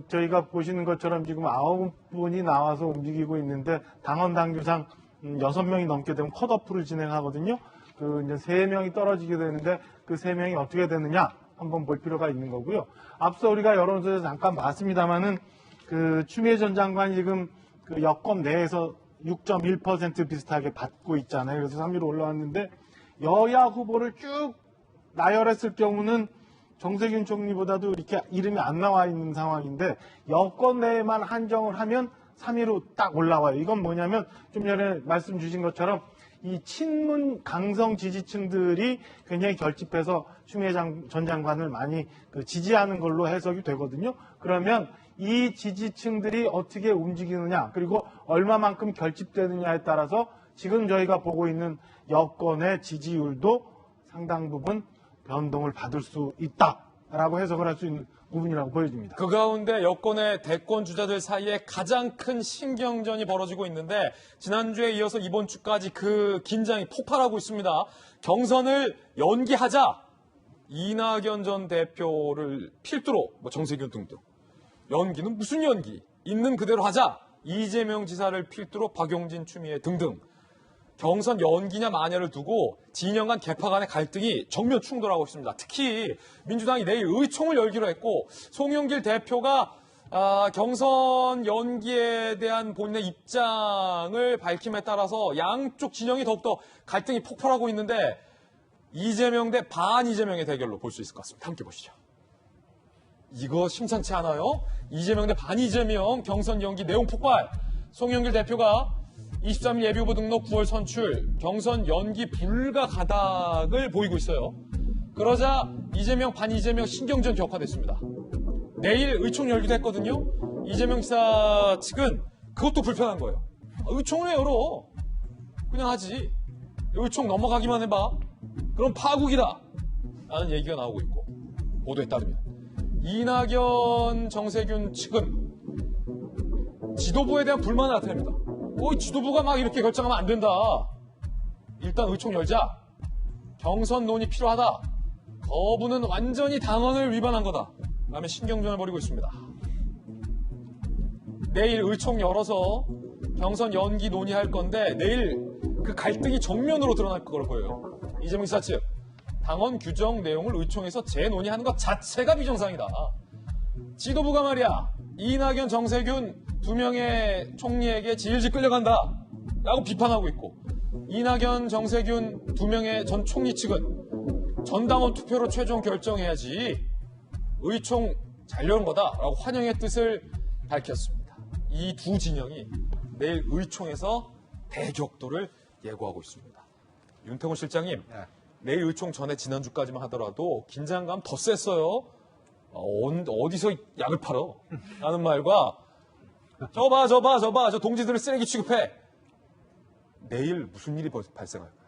저희가 보시는 것처럼 지금 9분이 나와서 움직이고 있는데, 당원 당규상 6명이 넘게 되면 컷오프를 진행하거든요. 이제 3명이 떨어지게 되는데, 그 3명이 어떻게 되느냐 한번 볼 필요가 있는 거고요. 앞서 우리가 여론조사에서 잠깐 봤습니다만은 추미애 전 장관이 지금 여권 내에서 6.1% 비슷하게 받고 있잖아요. 그래서 3위로 올라왔는데, 여야 후보를 쭉 나열했을 경우는 정세균 총리보다도 이렇게 이름이 안 나와 있는 상황인데, 여권 내에만 한정을 하면 3위로 딱 올라와요. 이건 뭐냐면 좀 전에 말씀 주신 것처럼 이 친문 강성 지지층들이 굉장히 결집해서 추미애 전 장관을 많이 지지하는 걸로 해석이 되거든요. 그러면 이 지지층들이 어떻게 움직이느냐, 그리고 얼마만큼 결집되느냐에 따라서 지금 저희가 보고 있는 여권의 지지율도 상당 부분 변동을 받을 수 있다라고 해석을 할 수 있는 부분이라고 보여집니다. 그 가운데 여권의 대권 주자들 사이에 가장 큰 신경전이 벌어지고 있는데, 지난주에 이어서 이번 주까지 그 긴장이 폭발하고 있습니다. 경선을 연기하자, 이낙연 전 대표를 필두로 정세균 등등, 연기는 무슨 연기, 있는 그대로 하자, 이재명 지사를 필두로 박용진, 추미애 등등, 경선 연기냐 마냐를 두고 진영 간 개파 간의 갈등이 정면 충돌하고 있습니다. 특히 민주당이 내일 의총을 열기로 했고, 송영길 대표가 경선 연기에 대한 본인의 입장을 밝힘에 따라서 양쪽 진영이 더욱더 갈등이 폭발하고 있는데, 이재명 대 반 이재명의 대결로 볼 수 있을 것 같습니다. 함께 보시죠. 이거 심상치 않아요? 이재명 대 반 이재명 경선 연기 내용 폭발. 송영길 대표가 23일 예비후보 등록 9월 선출, 경선 연기 불가 가닥을 보이고 있어요. 그러자 이재명, 반 이재명 신경전 격화됐습니다. 내일 의총 열기도 했거든요. 이재명 지사 측은 그것도 불편한 거예요. 의총을 왜 열어? 그냥 하지. 의총 넘어가기만 해봐. 그럼 파국이다 라는 얘기가 나오고 있고, 보도에 따르면 이낙연, 정세균 측은 지도부에 대한 불만을 나타냅니다. 지도부가 막 이렇게 결정하면 안 된다. 일단 의총 열자. 경선 논의 필요하다. 거부는 완전히 당헌을 위반한 거다. 라며 신경전을 벌이고 있습니다. 내일 의총 열어서 경선 연기 논의할 건데, 내일 그 갈등이 정면으로 드러날 걸로 보여요. 이재명 지사 측, 당헌 규정 내용을 의총에서 재논의하는 것 자체가 비정상이다. 지도부가 말이야, 이낙연, 정세균 2명의 총리에게 질질 끌려간다 라고 비판하고 있고, 이낙연, 정세균 2명의 전 총리 측은 전당원 투표로 최종 결정해야지 의총 잘 여는 거다 라고 환영의 뜻을 밝혔습니다. 이 두 진영이 내일 의총에서 대격돌을 예고하고 있습니다. 윤태곤 실장님, 내일 의총 전에 지난주까지만 하더라도 긴장감 더 셌어요. 어디서 약을 팔어? 라는 말과 저 봐, 동지들을 쓰레기 취급해. 내일 무슨 일이 발생할까요?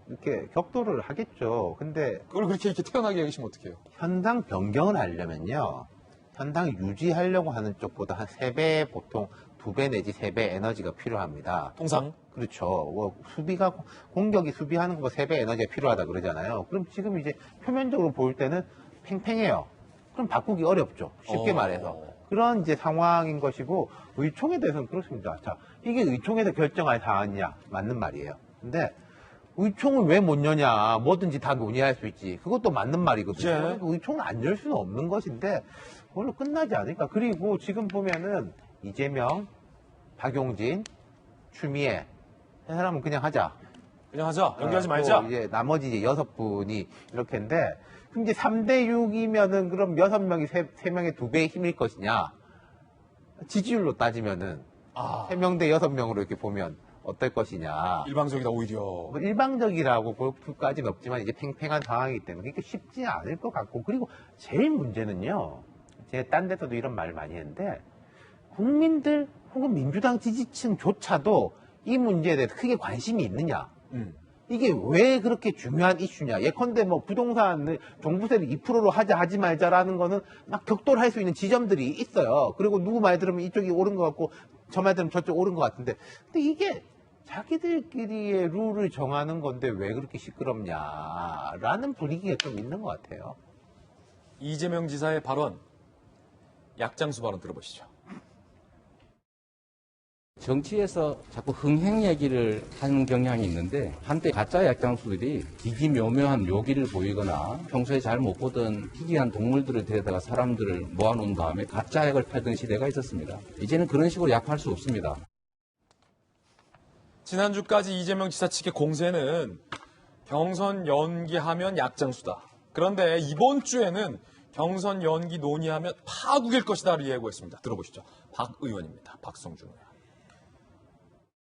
이렇게 격돌을 하겠죠. 근데 그걸 그렇게 이렇게 태어나게 하시면 어떡해요? 현당 변경을 하려면요, 현당 유지하려고 하는 쪽보다 한 3배, 보통 2배 내지 3배 에너지가 필요합니다. 통상? 그렇죠. 공격이 수비하는 것보다 3배 에너지가 필요하다 그러잖아요. 그럼 지금 이제 표면적으로 볼 때는 팽팽해요. 그럼 바꾸기 어렵죠. 쉽게 말해서. 그런 이제 상황인 것이고, 의총에 대해서는 그렇습니다. 자, 이게 의총에서 결정할 사안이냐? 맞는 말이에요. 근데 의총을 왜 못 여냐? 뭐든지 다 논의할 수 있지. 그것도 맞는 말이거든요. 의총을 안 열 수는 없는 것인데 그걸로 끝나지 않을까. 그리고 지금 보면은 이재명, 박용진, 추미애 이 사람은 그냥 하자. 연기하지 말자. 이제 나머지 이제 6분이 이렇게인데, 그럼 이제 3대6이면은 그럼 6명이 3명의 2배의 힘일 것이냐? 지지율로 따지면은 3명 대 6명으로 이렇게 보면 어떨 것이냐. 일방적이다 오히려. 뭐 일방적이라고 볼 수까지는 없지만 이제 팽팽한 상황이기 때문에 그렇게 쉽지 않을 것 같고, 그리고 제일 문제는요. 제가 딴 데서도 이런 말 많이 했는데 국민들 혹은 민주당 지지층조차도 이 문제에 대해서 크게 관심이 있느냐. 이게 왜 그렇게 중요한 이슈냐. 예컨대 뭐 부동산 종부세를 2%로 하지 말자라는 거는 막 격돌할 수 있는 지점들이 있어요. 그리고 누구 말 들으면 이쪽이 옳은 것 같고 저 말 들으면 저쪽 옳은 것 같은데, 근데 이게 자기들끼리의 룰을 정하는 건데 왜 그렇게 시끄럽냐라는 분위기가 좀 있는 것 같아요. 이재명 지사의 발언, 약장수 발언 들어보시죠. 정치에서 자꾸 흥행 얘기를 하는 경향이 있는데, 한때 가짜 약장수들이 기기묘묘한 묘기를 보이거나 평소에 잘 못 보던 희귀한 동물들을 데려다가 사람들을 모아놓은 다음에 가짜 약을 팔던 시대가 있었습니다. 이제는 그런 식으로 약할 수 없습니다. 지난주까지 이재명 지사 측의 공세는 경선 연기하면 약장수다. 그런데 이번 주에는 경선 연기 논의하면 파국일 것이다를 예고했습니다. 들어보시죠. 박 의원입니다. 박성준 의원.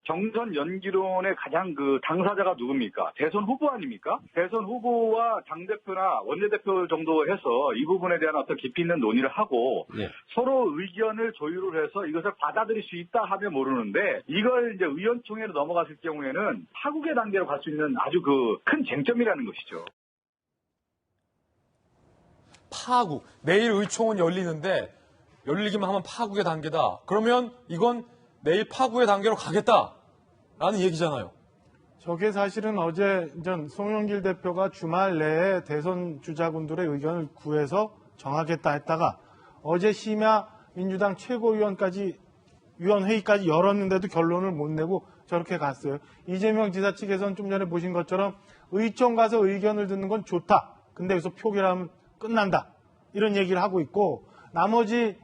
경선 연기론의 가장 당사자가 누굽니까? 대선 후보 아닙니까? 대선 후보와 당대표나 원내대표 정도 해서 이 부분에 대한 어떤 깊이 있는 논의를 하고 서로 의견을 조율을 해서 이것을 받아들일 수 있다 하면 모르는데, 이걸 이제 의원총회로 넘어갔을 경우에는 파국의 단계로 갈 수 있는 아주 큰 쟁점이라는 것이죠. 파국. 내일 의총은 열리는데 열리기만 하면 파국의 단계다. 그러면 이건 내일 파국의 단계로 가겠다라는 얘기잖아요. 저게 사실은 어제 송영길 대표가 주말 내에 대선 주자군들의 의견을 구해서 정하겠다 했다가 어제 심야 민주당 최고위원까지 위원회의까지 열었는데도 결론을 못 내고 저렇게 갔어요. 이재명 지사 측에서는 좀 전에 보신 것처럼 의총 가서 의견을 듣는 건 좋다. 근데 여기서 표결하면 끝난다. 이런 얘기를 하고 있고, 나머지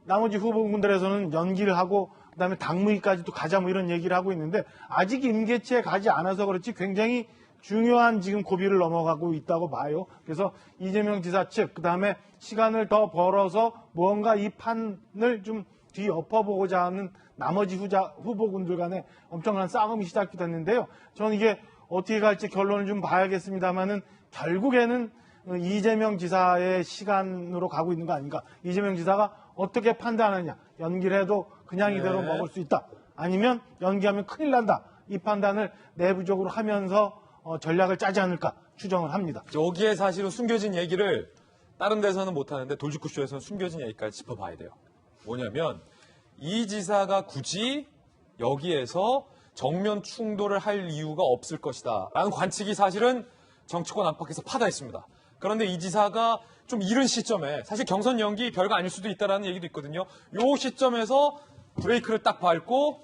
후보군들에서는 연기를 하고 그다음에 당무위까지도 가자 뭐 이런 얘기를 하고 있는데, 아직 임계치에 가지 않아서 그렇지 굉장히 중요한 지금 고비를 넘어가고 있다고 봐요. 그래서 이재명 지사 측, 그다음에 시간을 더 벌어서 무언가 이 판을 좀 뒤엎어보고자 하는 나머지 후보군들 간에 엄청난 싸움이 시작이 됐는데요. 저는 이게 어떻게 갈지 결론을 좀 봐야겠습니다만은 결국에는 이재명 지사의 시간으로 가고 있는 거 아닌가. 이재명 지사가 어떻게 판단하느냐. 연기를 해도 그냥 이대로 먹을 수 있다. 아니면 연기하면 큰일 난다. 이 판단을 내부적으로 하면서 전략을 짜지 않을까 추정을 합니다. 여기에 사실은 숨겨진 얘기를 다른 데서는 못하는데 돌직구쇼에서는 숨겨진 얘기까지 짚어봐야 돼요. 뭐냐면 이 지사가 굳이 여기에서 정면 충돌을 할 이유가 없을 것이다 라는 관측이 사실은 정치권 안팎에서 파다했습니다. 그런데 이 지사가 좀 이른 시점에, 사실 경선 연기 별거 아닐 수도 있다라는 얘기도 있거든요. 이 시점에서 브레이크를 딱 밟고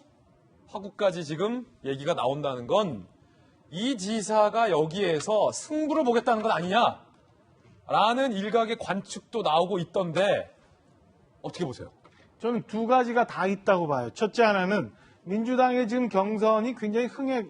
파국까지 지금 얘기가 나온다는 건 이 지사가 여기에서 승부를 보겠다는 건 아니냐라는 일각의 관측도 나오고 있던데 어떻게 보세요? 저는 두 가지가 다 있다고 봐요. 첫째 하나는 민주당의 지금 경선이 굉장히 흥행에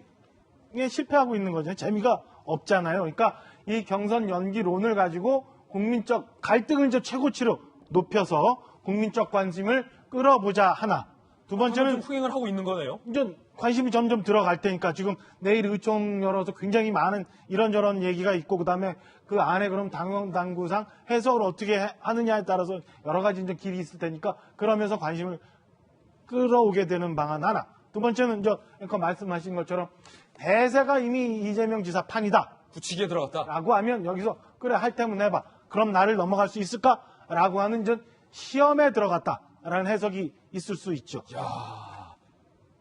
실패하고 있는 거죠. 재미가 없잖아요. 그러니까 이 경선 연기론을 가지고 국민적 갈등을 이제 최고치로 높여서 국민적 관심을 끌어보자 하나. 두 번째는 흥행을 하고 있는 거네요. 이제 관심이 점점 들어갈 테니까 지금 내일 의총 열어서 굉장히 많은 이런저런 얘기가 있고, 그다음에 그 안에 그럼 당구상 해석을 어떻게 하느냐에 따라서 여러 가지 이제 길이 있을 테니까 그러면서 관심을 끌어오게 되는 방안 하나. 두 번째는 이제 말씀하신 것처럼 대세가 이미 이재명 지사 판이다. 굳히기에 들어갔다. 라고 하면 여기서 그래 할 테면 해봐. 그럼 나를 넘어갈 수 있을까? 라고 하는 이제 시험에 들어갔다라는 해석이 있을 수 있죠. 야,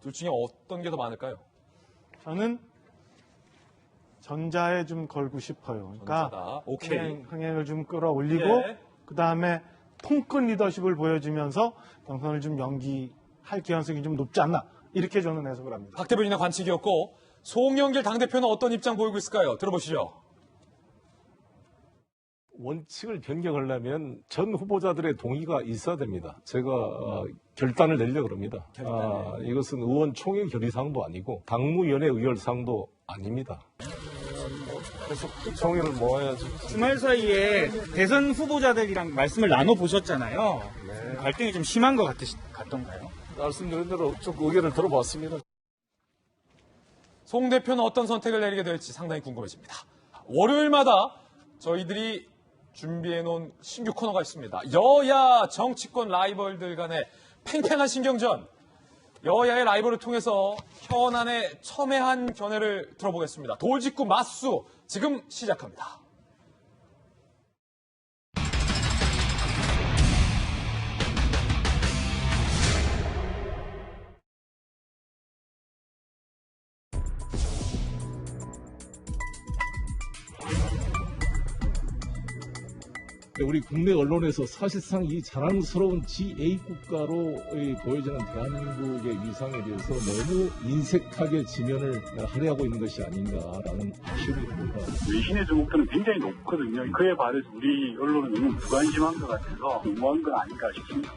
둘 중에 어떤 게 더 많을까요? 저는 전자에 좀 걸고 싶어요. 그러니까 흥행을 좀 끌어올리고 그 다음에 통큰 리더십을 보여주면서 경선을 좀 연기할 개연성이 좀 높지 않나, 이렇게 저는 해석을 합니다. 박 대변인의 관측이었고, 송영길 당대표는 어떤 입장 보이고 있을까요? 들어보시죠. 원칙을 변경하려면 전 후보자들의 동의가 있어야 됩니다. 제가 결단을 내려고 합니다. 이것은 의원총회 결의사항도 아니고 당무위원회 의결사항도 아닙니다. 그래서 총회를 모아야죠. 주말 사이에 대선 후보자들이랑 말씀을 나눠보셨잖아요. 갈등이 좀 심한 것 같던가요? 말씀드린 대로 쭉 의견을 들어봤습니다. 송 대표는 어떤 선택을 내리게 될지 상당히 궁금해집니다. 월요일마다 저희들이 준비해놓은 신규 코너가 있습니다. 여야 정치권 라이벌들 간의 팽팽한 신경전. 여야의 라이벌을 통해서 현안의 첨예한 견해를 들어보겠습니다. 돌직구 맞수 지금 시작합니다. 우리 국내 언론에서 사실상 이 자랑스러운 G8 국가로 보여지는 대한민국의 위상에 대해서 너무 인색하게 지면을 할애하고 있는 것이 아닌가라는 아쉬움이 듭니다. 외신의 주목도는 굉장히 높거든요. 그에 반해서 우리 언론은 너무 무관심한 것 같아서 너무한 건 아닌가 싶습니다.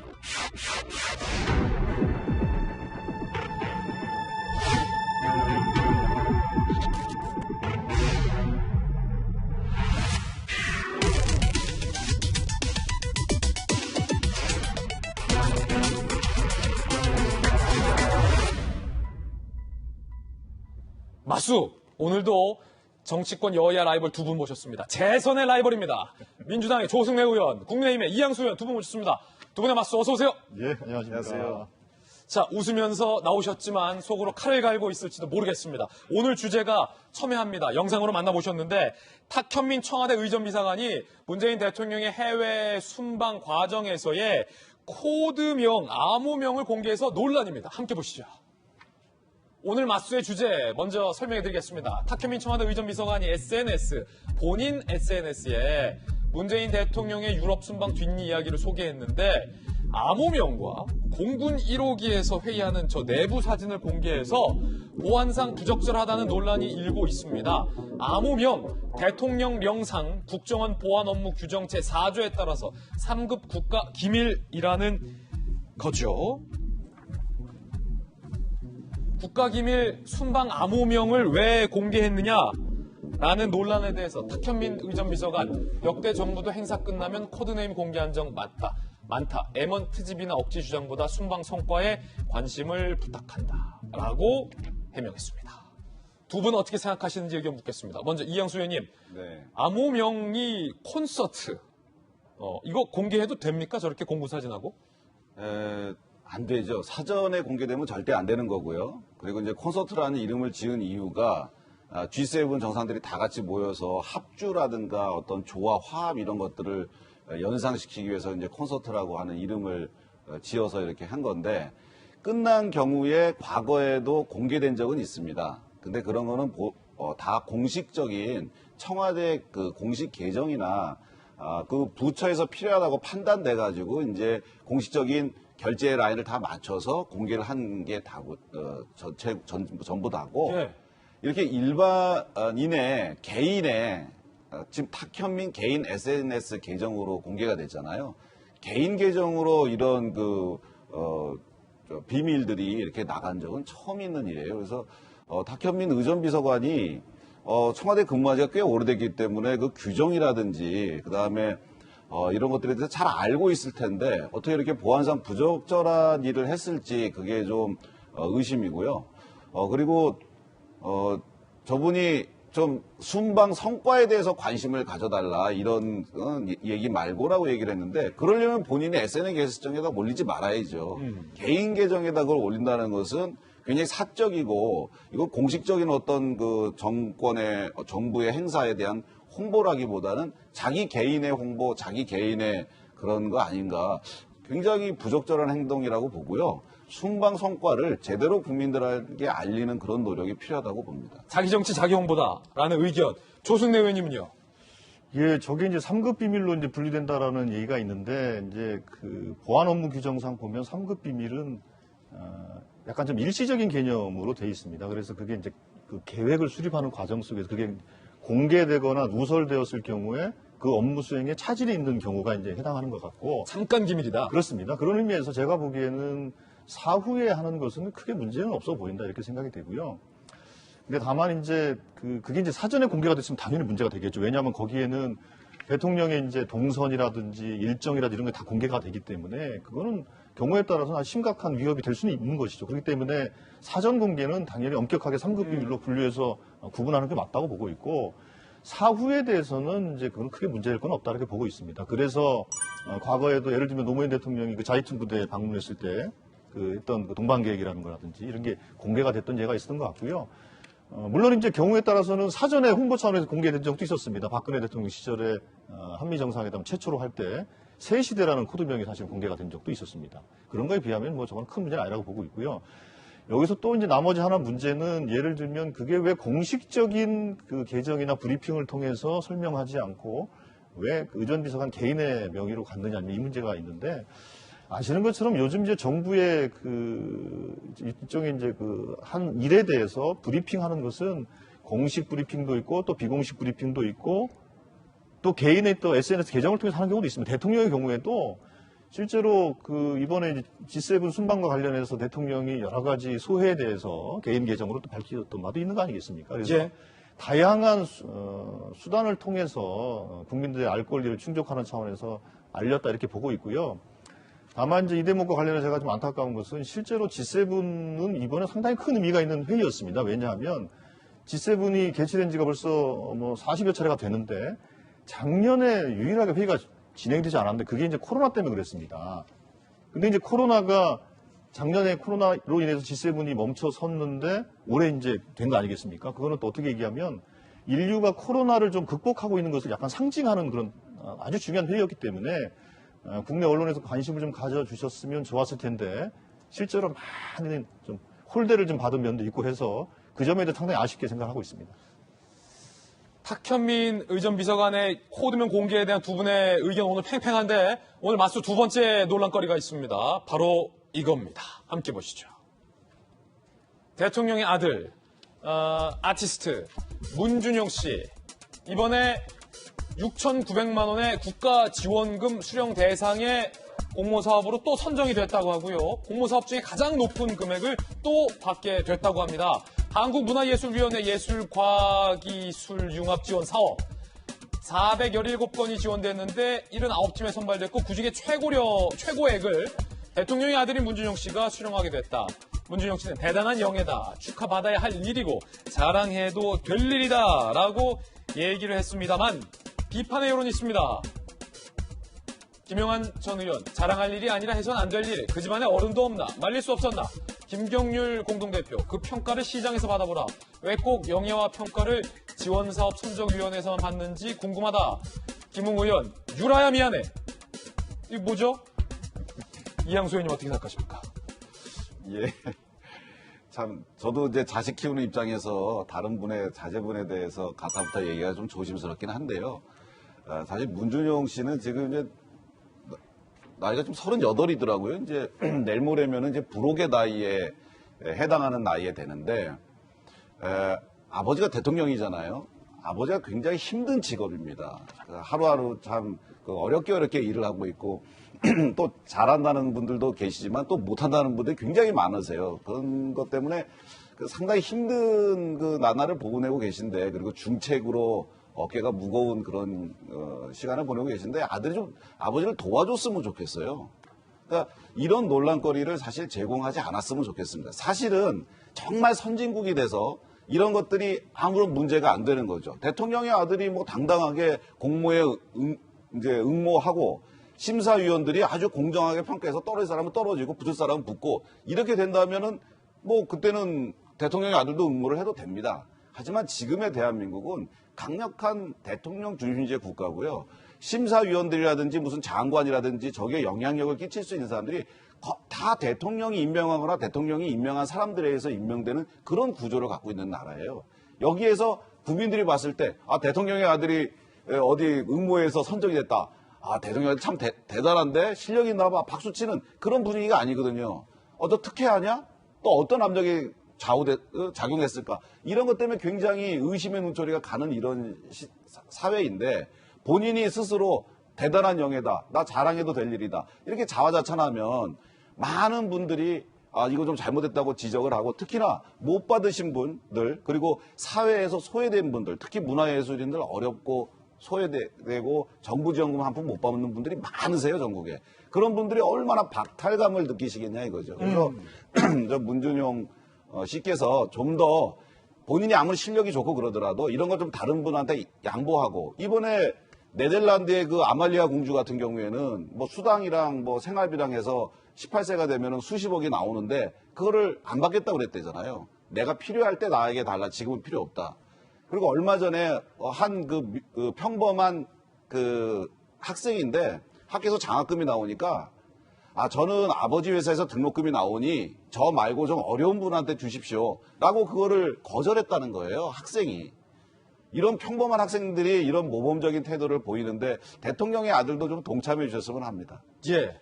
마수 오늘도 정치권 여야 라이벌 두 분 모셨습니다. 재선의 라이벌입니다. 민주당의 조승래 의원, 국민의힘의 이양수 의원 두 분 모셨습니다. 두 분의 마수 어서 오세요. 예, 안녕하십니까. 자, 웃으면서 나오셨지만 속으로 칼을 갈고 있을지도 모르겠습니다. 오늘 주제가 첨예합니다. 영상으로 만나보셨는데 탁현민 청와대 의전비서관이 문재인 대통령의 해외 순방 과정에서의 코드명, 암호명을 공개해서 논란입니다. 함께 보시죠. 오늘 맞수의 주제 먼저 설명해드리겠습니다. 탁현민 청와대 의전비서관이 본인 SNS에 문재인 대통령의 유럽 순방 뒷이야기를 소개했는데 암호명과 공군 1호기에서 회의하는 저 내부 사진을 공개해서 보안상 부적절하다는 논란이 일고 있습니다. 암호명, 대통령 명상 국정원 보안 업무 규정 제4조에 따라서 3급 국가 기밀이라는 거죠. 국가기밀 순방 암호명을 왜 공개했느냐라는 논란에 대해서 탁현민 의전비서관 역대 정부도 행사 끝나면 코드네임 공개한 적 많다. M1 트집이나 억지 주장보다 순방 성과에 관심을 부탁한다라고 해명했습니다. 두 분 어떻게 생각하시는지 의견 묻겠습니다. 먼저 이양수 의원님, 네. 암호명이 콘서트 이거 공개해도 됩니까? 저렇게 공군사진하고? 안 되죠. 사전에 공개되면 절대 안 되는 거고요. 그리고 이제 콘서트라는 이름을 지은 이유가 G7 정상들이 다 같이 모여서 합주라든가 어떤 조화, 화합 이런 것들을 연상시키기 위해서 이제 콘서트라고 하는 이름을 지어서 이렇게 한 건데 끝난 경우에 과거에도 공개된 적은 있습니다. 근데 그런 거는 다 공식적인 청와대 그 공식 계정이나 그 부처에서 필요하다고 판단돼 가지고 이제 공식적인 결제 라인을 다 맞춰서 공개를 한 게 전부 다고 이렇게 일반인의 개인의 지금 탁현민 개인 SNS 계정으로 공개가 됐잖아요. 개인 계정으로 이런 비밀들이 이렇게 나간 적은 처음 있는 일이에요. 그래서 탁현민 의전비서관이 청와대 근무한 지가 꽤 오래됐기 때문에 그 규정이라든지 그다음에 이런 것들에 대해서 잘 알고 있을 텐데 어떻게 이렇게 보안상 부적절한 일을 했을지 그게 좀 의심이고요. 그리고 저분이 좀 순방 성과에 대해서 관심을 가져달라 이런 얘기 말고라고 얘기를 했는데 그러려면 본인의 SNS 계정에다 올리지 말아야죠. 개인 계정에다 그걸 올린다는 것은 굉장히 사적이고 이거 공식적인 어떤 그 정부의 행사에 대한 홍보라기보다는 자기 개인의 홍보, 자기 개인의 그런 거 아닌가. 굉장히 부적절한 행동이라고 보고요. 순방 성과를 제대로 국민들에게 알리는 그런 노력이 필요하다고 봅니다. 자기 정치, 자기 홍보다라는 의견. 조승래 의원님은요? 예, 저게 이제 3급 비밀로 이제 분류된다라는 얘기가 있는데, 이제 그 보안 업무 규정상 보면 3급 비밀은, 약간 좀 일시적인 개념으로 돼 있습니다. 그래서 그게 이제 그 계획을 수립하는 과정 속에서 그게 공개되거나 누설되었을 경우에 그 업무 수행에 차질이 있는 경우가 이제 해당하는 것 같고. 잠깐 기밀이다. 그렇습니다. 그런 의미에서 제가 보기에는 사후에 하는 것은 크게 문제는 없어 보인다 이렇게 생각이 되고요. 근데 다만 이제 그게 이제 사전에 공개가 됐으면 당연히 문제가 되겠죠. 왜냐하면 거기에는 대통령의 이제 동선이라든지 일정이라든지 이런 게 다 공개가 되기 때문에 그거는 경우에 따라서는 아주 심각한 위협이 될 수는 있는 것이죠. 그렇기 때문에 사전 공개는 당연히 엄격하게 3급 비밀로 분류해서 구분하는 게 맞다고 보고 있고, 사후에 대해서는 이제 그건 크게 문제될 건 없다 이렇게 보고 있습니다. 그래서 과거에도 예를 들면 노무현 대통령이 그 자위층 부대에 방문했을 때 그 했던 그 동반 계획이라는 거라든지 이런 게 공개가 됐던 예가 있었던 것 같고요. 물론 이제 경우에 따라서는 사전에 홍보 차원에서 공개된 적도 있었습니다. 박근혜 대통령 시절에 한미 정상회담 최초로 할 때 새 시대라는 코드명이 사실 공개가 된 적도 있었습니다. 그런 거에 비하면 뭐 저건 큰 문제는 아니라고 보고 있고요. 여기서 또 이제 나머지 하나 문제는 예를 들면 그게 왜 공식적인 그 계정이나 브리핑을 통해서 설명하지 않고 왜 의전비서관 개인의 명의로 갔느냐 이 문제가 있는데, 아시는 것처럼 요즘 이제 정부의 그 일종의 이제 그 한 일에 대해서 브리핑하는 것은 공식 브리핑도 있고 또 비공식 브리핑도 있고 또 개인의 또 SNS 계정을 통해서 하는 경우도 있습니다. 대통령의 경우에도 실제로 그 이번에 G7 순방과 관련해서 대통령이 여러 가지 소회에 대해서 개인 계정으로 또 밝혔던 바도 있는 거 아니겠습니까? 그래서 예. 다양한 수단을 통해서 국민들의 알 권리를 충족하는 차원에서 알렸다 이렇게 보고 있고요. 다만 이제 이 대목과 관련해서 제가 좀 안타까운 것은 실제로 G7은 이번에 상당히 큰 의미가 있는 회의였습니다. 왜냐하면 G7이 개최된 지가 벌써 뭐 40여 차례가 되는데 작년에 유일하게 회의가 진행되지 않았는데 그게 이제 코로나 때문에 그랬습니다. 근데 이제 코로나가 작년에 코로나로 인해서 G7이 멈춰 섰는데 올해 이제 된 거 아니겠습니까? 그거는 또 어떻게 얘기하면 인류가 코로나를 좀 극복하고 있는 것을 약간 상징하는 그런 아주 중요한 회의였기 때문에 국내 언론에서 관심을 좀 가져주셨으면 좋았을 텐데 실제로 많은 좀 홀대를 좀 받은 면도 있고 해서 그 점에 대해 상당히 아쉽게 생각하고 있습니다. 탁현민 의전비서관의 코드명 공개에 대한 두 분의 의견 오늘 팽팽한데 오늘 맞서 두 번째 논란거리가 있습니다. 바로 이겁니다. 함께 보시죠. 대통령의 아들, 아티스트 문준용 씨 이번에 6,900만 원의 국가지원금 수령 대상의 공모사업으로 또 선정이 됐다고 하고요. 공모사업 중에 가장 높은 금액을 또 받게 됐다고 합니다. 한국문화예술위원회 예술과기술융합지원 사업 417건이 지원됐는데 79팀에 선발됐고 그중에 최고액을 대통령의 아들인 문준용 씨가 수령하게 됐다. 문준용 씨는 대단한 영예다. 축하받아야 할 일이고 자랑해도 될 일이다. 라고 얘기를 했습니다만 비판의 여론이 있습니다. 김용한 전 의원, 자랑할 일이 아니라 해서는 안 될 일, 그 집안에 어른도 없나, 말릴 수 없었나. 김경률 공동대표, 그 평가를 시장에서 받아보라. 왜 꼭 영예와 평가를 지원사업 선정위원회에서만 받는지 궁금하다. 김웅 의원, 유라야 미안해. 이거 뭐죠? 이양수 의원님 어떻게 생각하십니까? 예. 참, 저도 이제 자식 키우는 입장에서 다른 분의 자제분에 대해서 가타부타 얘기가 좀 조심스럽긴 한데요. 사실 문준용 씨는 지금 이제 나이가 좀 38이더라고요. 이제 내일 모레면은 이제 불혹의 나이에 해당하는 나이에 되는데, 아버지가 대통령이잖아요. 아버지가 굉장히 힘든 직업입니다. 하루하루 참 어렵게 일을 하고 있고, 또 잘한다는 분들도 계시지만 또 못한다는 분들이 굉장히 많으세요. 그런 것 때문에 상당히 힘든 그 나날을 보내고 계신데, 그리고 중책으로 어깨가 무거운 그런 시간을 보내고 계신데 아들이 좀 아버지를 도와줬으면 좋겠어요. 그러니까 이런 논란거리를 사실 제공하지 않았으면 좋겠습니다. 사실은 정말 선진국이 돼서 이런 것들이 아무런 문제가 안 되는 거죠. 대통령의 아들이 뭐 당당하게 공모에 이제 응모하고 심사위원들이 아주 공정하게 평가해서 떨어질 사람은 떨어지고 붙을 사람은 붙고 이렇게 된다면은 뭐 그때는 대통령의 아들도 응모를 해도 됩니다. 하지만 지금의 대한민국은 강력한 대통령 중심제 국가고요. 심사위원들이라든지 무슨 장관이라든지 저기에 영향력을 끼칠 수 있는 사람들이 다 대통령이 임명하거나 대통령이 임명한 사람들에 의해서 임명되는 그런 구조를 갖고 있는 나라예요. 여기에서 국민들이 봤을 때 대통령의 아들이 어디 응모에서 선정이 됐다. 대통령이 참 대단한데 실력이 있나 봐. 박수치는 그런 분위기가 아니거든요. 너 특혜하냐? 또 어떤 압력이 작용했을까? 이런 것 때문에 굉장히 의심의 눈초리가 가는 이런 사회인데 본인이 스스로 대단한 영예다. 나 자랑해도 될 일이다. 이렇게 자화자찬하면 많은 분들이 이거 좀 잘못했다고 지적을 하고 특히나 못 받으신 분들 그리고 사회에서 소외된 분들 특히 문화예술인들 어렵고 소외되고 정부 지원금 한 푼 못 받는 분들이 많으세요, 전국에. 그런 분들이 얼마나 박탈감을 느끼시겠냐 이거죠. 그래서 저 문준용 씨께서 좀 더 본인이 아무리 실력이 좋고 그러더라도 이런 걸 좀 다른 분한테 양보하고, 이번에 네덜란드의 그 아말리아 공주 같은 경우에는 뭐 수당이랑 뭐 생활비랑 해서 18세가 되면은 수십억이 나오는데 그거를 안 받겠다고 그랬대잖아요. 내가 필요할 때 나에게 달라. 지금은 필요 없다. 그리고 얼마 전에 한 그 평범한 그 학생인데 학교에서 장학금이 나오니까 저는 아버지 회사에서 등록금이 나오니 저 말고 좀 어려운 분한테 주십시오. 라고 그거를 거절했다는 거예요, 학생이. 이런 평범한 학생들이 이런 모범적인 태도를 보이는데 대통령의 아들도 좀 동참해 주셨으면 합니다. 예.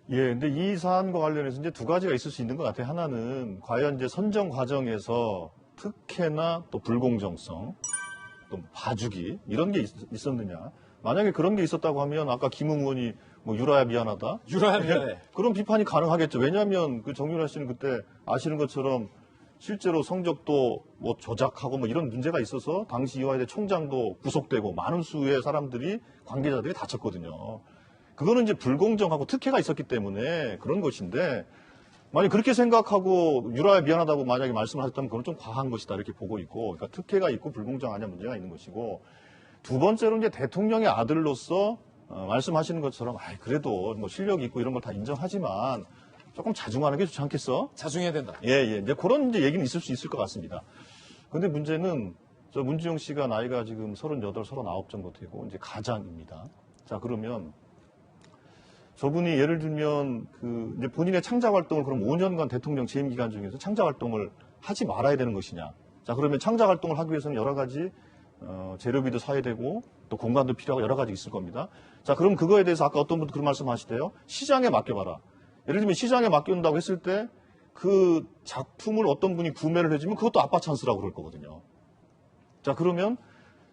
예, 근데 이 사안과 관련해서 이제 두 가지가 있을 수 있는 것 같아요. 하나는 과연 이제 선정 과정에서 특혜나 또 불공정성, 또 봐주기 이런 게 있었느냐. 만약에 그런 게 있었다고 하면 아까 김웅 의원이 뭐 유라야 미안하다. 유라야 미안해. 그런 비판이 가능하겠죠. 왜냐하면 그 정유라 씨는 그때 아시는 것처럼 실제로 성적도 뭐 조작하고 뭐 이런 문제가 있어서 당시 이화여대 총장도 구속되고 많은 수의 사람들이 관계자들이 다쳤거든요. 그거는 이제 불공정하고 특혜가 있었기 때문에 그런 것인데, 만약 그렇게 생각하고 유라야 미안하다고 만약에 말씀을 하셨다면 그건 좀 과한 것이다 이렇게 보고 있고, 그러니까 특혜가 있고 불공정하냐 문제가 있는 것이고, 두 번째로 이제 대통령의 아들로서 말씀하시는 것처럼 그래도 뭐 실력이 있고 이런 걸 다 인정하지만 조금 자중하는 게 좋지 않겠어? 자중해야 된다. 예. 이제 그런 이제 얘기는 있을 수 있을 것 같습니다. 근데 문제는 저 문준용 씨가 나이가 지금 38, 39 정도 되고 이제 가장입니다. 자, 그러면 저분이 예를 들면 그 이제 본인의 창작 활동을 그럼 5년간 대통령 재임 기간 중에서 창작 활동을 하지 말아야 되는 것이냐? 자, 그러면 창작 활동을 하기 위해서는 여러 가지 재료비도 사야 되고 또 공간도 필요하고 여러 가지 있을 겁니다. 자, 그럼 그거에 대해서 아까 어떤 분도 그런 말씀하시대요. 시장에 맡겨봐라. 예를 들면 시장에 맡겨놓는다고 했을 때 그 작품을 어떤 분이 구매를 해주면 그것도 아빠 찬스라고 그럴 거거든요. 자, 그러면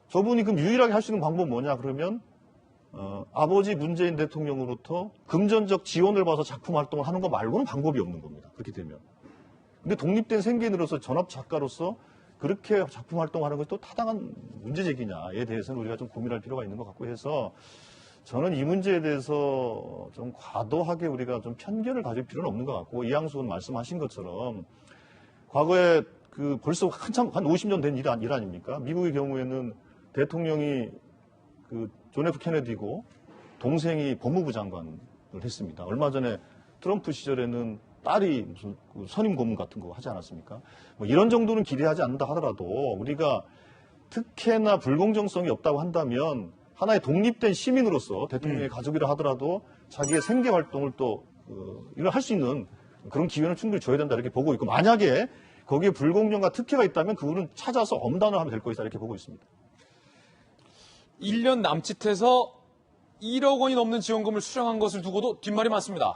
저분이 그럼 유일하게 할 수 있는 방법은 뭐냐? 그러면 아버지 문재인 대통령으로부터 금전적 지원을 받아서 작품 활동을 하는 거 말고는 방법이 없는 겁니다. 그렇게 되면. 근데 독립된 생계인으로서 전업 작가로서 그렇게 작품 활동하는 것이 또 타당한 문제 제기냐에 대해서는 우리가 좀 고민할 필요가 있는 것 같고 해서, 저는 이 문제에 대해서 좀 과도하게 우리가 좀 편견을 가질 필요는 없는 것 같고, 이양수 의원 말씀하신 것처럼 과거에 그 벌써 한참 한 50년 된 일 아닙니까? 미국의 경우에는 대통령이 그 존 F 케네디고 동생이 법무부 장관을 했습니다. 얼마 전에 트럼프 시절에는 딸이 무슨 그 선임 고문 같은 거 하지 않았습니까? 뭐 이런 정도는 기대하지 않는다 하더라도 우리가 특혜나 불공정성이 없다고 한다면 하나의 독립된 시민으로서 대통령의 가족이라 하더라도 자기의 생계 활동을 또 이걸 할 수 있는 그런 기회는 충분히 줘야 된다 이렇게 보고 있고, 만약에 거기에 불공정과 특혜가 있다면 그거는 찾아서 엄단을 하면 될 것이다 이렇게 보고 있습니다. 1년 남짓해서 1억 원이 넘는 지원금을 수령한 것을 두고도 뒷말이 많습니다.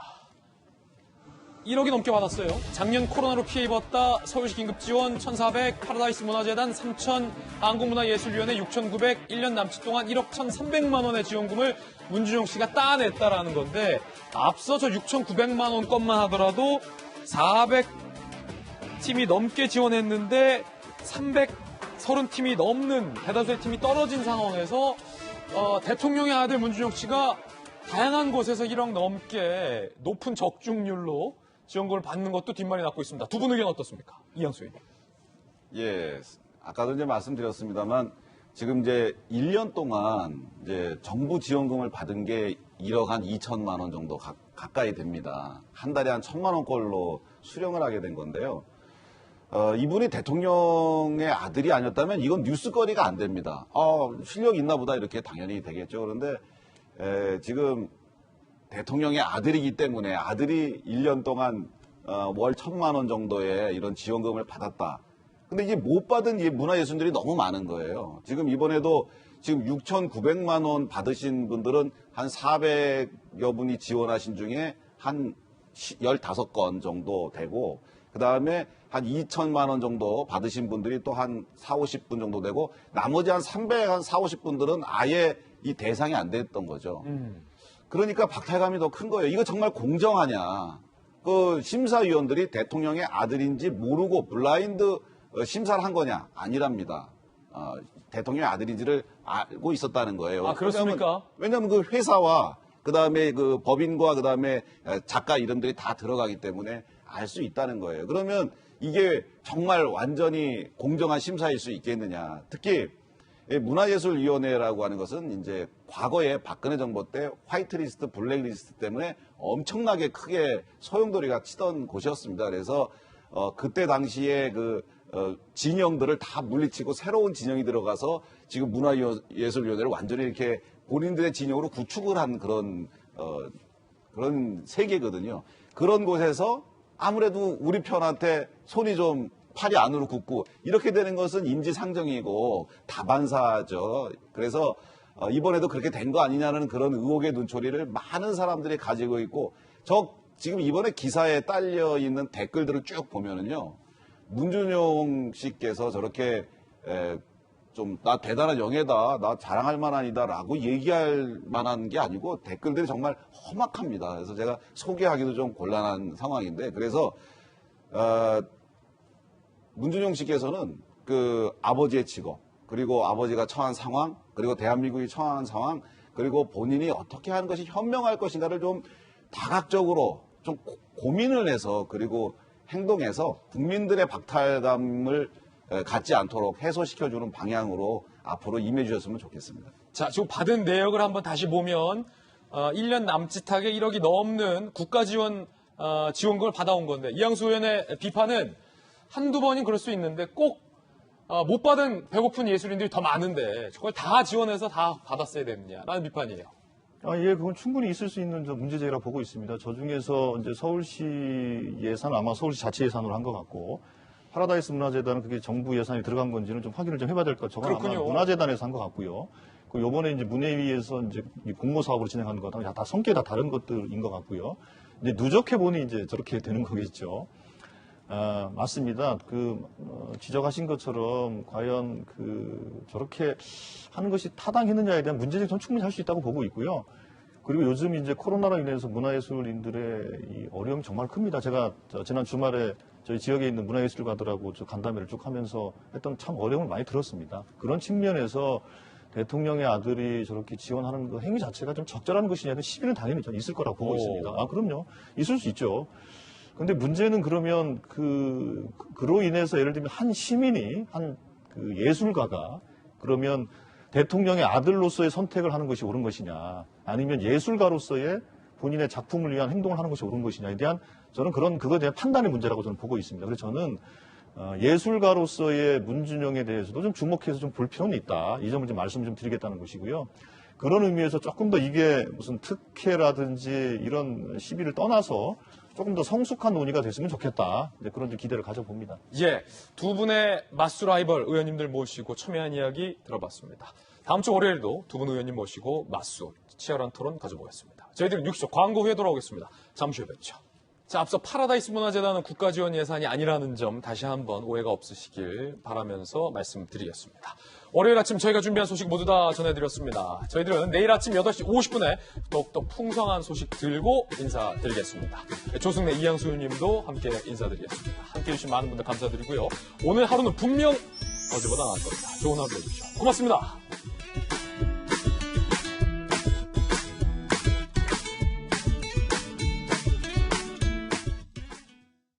1억이 넘게 받았어요. 작년 코로나로 피해 입었다 서울시 긴급지원 1,400, 파라다이스 문화재단 3,000, 한국문화예술위원회 6,900, 1년 남짓 동안 1억 1,300만 원의 지원금을 문준용 씨가 따냈다라는 건데, 앞서 저 6,900만 원 것만 하더라도 400팀이 넘게 지원했는데 330팀이 넘는 대다수의 팀이 떨어진 상황에서 대통령의 아들 문준용 씨가 다양한 곳에서 1억 넘게 높은 적중률로 지원금을 받는 것도 뒷말이 났고 있습니다. 두 분 의견 어떻습니까? 이양수 의원. 예, 아까도 이제 말씀드렸습니다만 지금 이제 1년 동안 이제 정부 지원금을 받은 게 1억 한 2천만 원 정도 가까이 됩니다. 한 달에 한 1,000만 원꼴로 수령을 하게 된 건데요. 이분이 대통령의 아들이 아니었다면 이건 뉴스거리가 안 됩니다. 실력이 있나 보다 이렇게 당연히 되겠죠. 그런데 지금 대통령의 아들이기 때문에 아들이 1년 동안 월 1,000만 원 정도의 이런 지원금을 받았다. 근데 이게 못 받은 문화예술들이 너무 많은 거예요. 지금 이번에도 지금 6,900만 원 받으신 분들은 한 400여 분이 지원하신 중에 한 15건 정도 되고, 그 다음에 한 2천만 원 정도 받으신 분들이 또 한 4, 50분 정도 되고, 나머지 한 300, 한 4, 50분들은 아예 이 대상이 안 됐던 거죠. 그러니까 박탈감이 더 큰 거예요. 이거 정말 공정하냐. 그 심사위원들이 대통령의 아들인지 모르고 블라인드 심사를 한 거냐? 아니랍니다. 대통령의 아들인지를 알고 있었다는 거예요. 아, 그렇습니까? 왜냐하면 그 회사와 그다음에 그 법인과 그다음에 작가 이름들이 다 들어가기 때문에 알 수 있다는 거예요. 그러면 이게 정말 완전히 공정한 심사일 수 있겠느냐. 특히 문화예술위원회라고 하는 것은 이제 과거에 박근혜 정부 때 화이트리스트, 블랙리스트 때문에 엄청나게 크게 소용돌이가 치던 곳이었습니다. 그래서 그때 당시에 진영들을 다 물리치고 새로운 진영이 들어가서 지금 문화예술위원회를 완전히 이렇게 본인들의 진영으로 구축을 한 그런 세계거든요. 그런 곳에서 아무래도 우리 편한테 손이 좀 팔이 안으로 굽고 이렇게 되는 것은 인지상정이고 다반사죠. 그래서 이번에도 그렇게 된 거 아니냐는 그런 의혹의 눈초리를 많은 사람들이 가지고 있고 지금 이번에 기사에 딸려 있는 댓글들을 쭉 보면은요. 문준용 씨께서 저렇게 좀 나 대단한 영예다, 나 자랑할 만한이다 라고 얘기할 만한 게 아니고 댓글들이 정말 험악합니다. 그래서 제가 소개하기도 좀 곤란한 상황인데 그래서 문준용 씨께서는 그 아버지의 직업, 그리고 아버지가 처한 상황, 그리고 대한민국이 처한 상황, 그리고 본인이 어떻게 하는 것이 현명할 것인가를 좀 다각적으로 좀 고민을 해서 그리고 행동해서 국민들의 박탈감을 갖지 않도록 해소시켜주는 방향으로 앞으로 임해주셨으면 좋겠습니다. 자, 지금 받은 내역을 한번 다시 보면 1년 남짓하게 1억이 넘는 국가 지원금을 받아온 건데 이양수 의원의 비판은 한두 번인 그럴 수 있는데 꼭 못 받은 배고픈 예술인들이 더 많은데 저걸 다 지원해서 다 받았어야 됐느냐라는 비판이에요. 예, 그건 충분히 있을 수 있는 문제제기라 보고 있습니다. 저 중에서 이제 서울시 예산 아마 서울시 자체 예산으로 한 것 같고 파라다이스 문화재단은 그게 정부 예산이 들어간 건지는 좀 확인을 좀 해봐야 될 것 같아요. 저건 아마 문화재단에서 한 것 같고요. 그 요번에 이제 문예위에서 이제 공모 사업으로 진행하는 거랑 다 성격이 다 다른 것들인 것 같고요. 이제 누적해 보니 이제 저렇게 되는 거겠죠. 맞습니다. 지적하신 것처럼 과연 저렇게 하는 것이 타당했느냐에 대한 문제제기 전 충분히 할 수 있다고 보고 있고요. 그리고 요즘 이제 코로나로 인해서 문화예술인들의 이 어려움이 정말 큽니다. 제가 지난 주말에 저희 지역에 있는 문화예술가들하고 간담회를 쭉 하면서 했던 참 어려움을 많이 들었습니다. 그런 측면에서 대통령의 아들이 저렇게 지원하는 그 행위 자체가 좀 적절한 것이냐는 시비는 당연히 있을 거라고 보고 있습니다. 그럼요. 있을 수 있죠. 근데 문제는 그러면 그로 인해서 예를 들면 한 시민이, 예술가가 그러면 대통령의 아들로서의 선택을 하는 것이 옳은 것이냐, 아니면 예술가로서의 본인의 작품을 위한 행동을 하는 것이 옳은 것이냐에 대한 저는 그거에 대한 판단의 문제라고 저는 보고 있습니다. 그래서 저는 예술가로서의 문준용에 대해서도 좀 주목해서 좀 볼 필요는 있다. 이 점을 좀 말씀 좀 드리겠다는 것이고요. 그런 의미에서 조금 더 이게 무슨 특혜라든지 이런 시비를 떠나서 조금 더 성숙한 논의가 됐으면 좋겠다. 그런 좀 기대를 가져봅니다. 예, 두 분의 맞수 라이벌 의원님들 모시고 첨예한 이야기 들어봤습니다. 다음 주 월요일도 두 분 의원님 모시고 맞수 치열한 토론 가져보겠습니다. 저희들은 6시 광고 후에 돌아오겠습니다. 잠시 후에 뵙죠. 자, 앞서 파라다이스 문화재단은 국가 지원 예산이 아니라는 점 다시 한번 오해가 없으시길 바라면서 말씀드리겠습니다. 월요일 아침 저희가 준비한 소식 모두 다 전해드렸습니다. 저희들은 내일 아침 8시 50분에 더욱더 풍성한 소식 들고 인사드리겠습니다. 조승래, 이양수 의원님도 함께 인사드리겠습니다. 함께해 주신 많은 분들 감사드리고요. 오늘 하루는 분명 어제보다 나을 겁니다. 좋은 하루 되십시오. 고맙습니다.